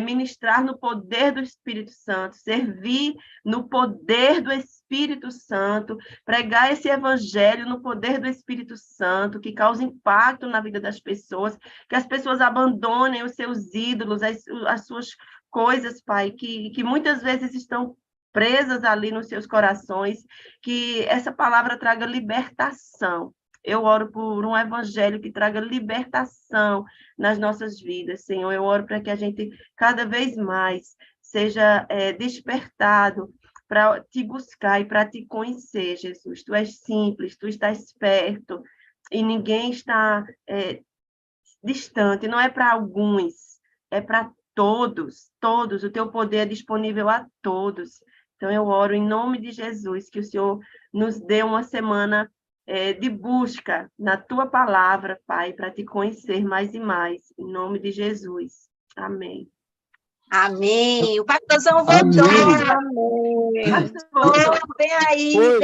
ministrar no poder do Espírito Santo, servir no poder do Espírito Santo, pregar esse evangelho no poder do Espírito Santo, que cause impacto na vida das pessoas, que as pessoas abandonem os seus ídolos, as suas coisas, Pai, que muitas vezes estão presas ali nos seus corações, que essa palavra traga libertação Eu oro por um evangelho que traga libertação nas nossas vidas, Senhor. Eu oro para que a gente cada vez mais seja despertado para te buscar e para te conhecer, Jesus. Tu és simples, tu estás perto e ninguém está distante. Não é para alguns, é para todos, todos. O teu poder é disponível a todos. Então, eu oro em nome de Jesus, que o Senhor nos dê uma semana de busca na tua palavra, Pai, para te conhecer mais e mais. Em nome de Jesus. Amém. Amém. O pastorzão voltou. Amém. Vem aí. Foi.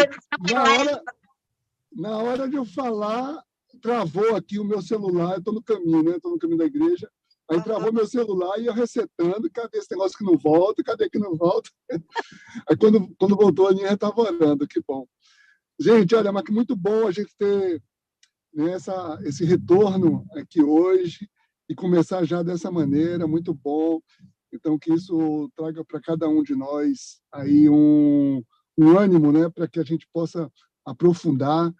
Na hora de eu falar, travou aqui o meu celular. Eu estou no caminho, né? Estou no caminho da igreja. Aí travou meu celular e eu resetando. Cadê esse negócio que não volta? Cadê que não volta? Aí quando voltou, a Aninha estava orando. Que bom. Gente, olha, mas que muito bom a gente ter, né, esse retorno aqui hoje e começar já dessa maneira. Muito bom. Então, que isso traga para cada um de nós aí um ânimo, né, para que a gente possa aprofundar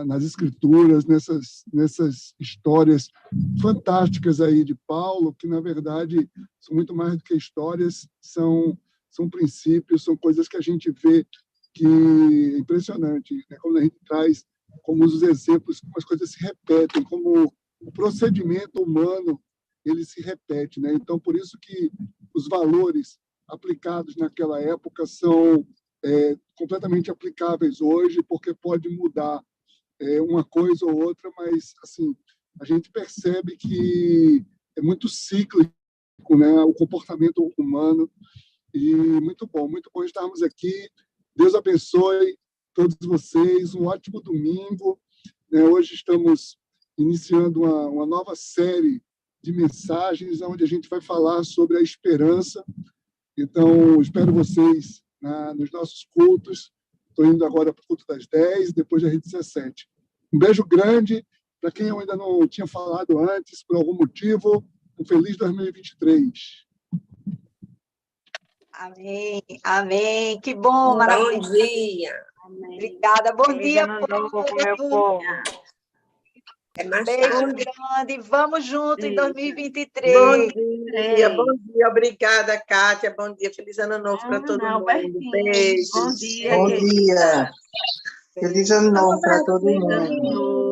nas escrituras, nessas histórias fantásticas aí de Paulo, que, na verdade, são muito mais do que histórias, são princípios, são coisas que a gente vê que é impressionante, né? Quando a gente traz como os exemplos, como as coisas se repetem, como o procedimento humano ele se repete, né? Então, por isso que os valores aplicados naquela época são completamente aplicáveis hoje, porque pode mudar uma coisa ou outra, mas assim a gente percebe que é muito cíclico, né, o comportamento humano. E muito bom estarmos aqui. Deus abençoe todos vocês, um ótimo domingo, né? Hoje estamos iniciando uma nova série de mensagens onde a gente vai falar sobre a esperança. Então, espero vocês nos nossos cultos. Estou indo agora para o culto das 10, depois das 17. Um beijo grande para quem eu ainda não tinha falado antes, por algum motivo. Um feliz 2023. Amém, amém. Que bom, maravilha. Bom dia. Amém. Obrigada. Bom Feliz dia, ano novo, meu povo. Beijo grande. Vamos junto em 2023. Bom dia. Obrigada, Kátia. Bom dia. Feliz ano novo para todo mundo. Beijos. Bom dia. Bom dia. Feliz ano novo para todo mundo.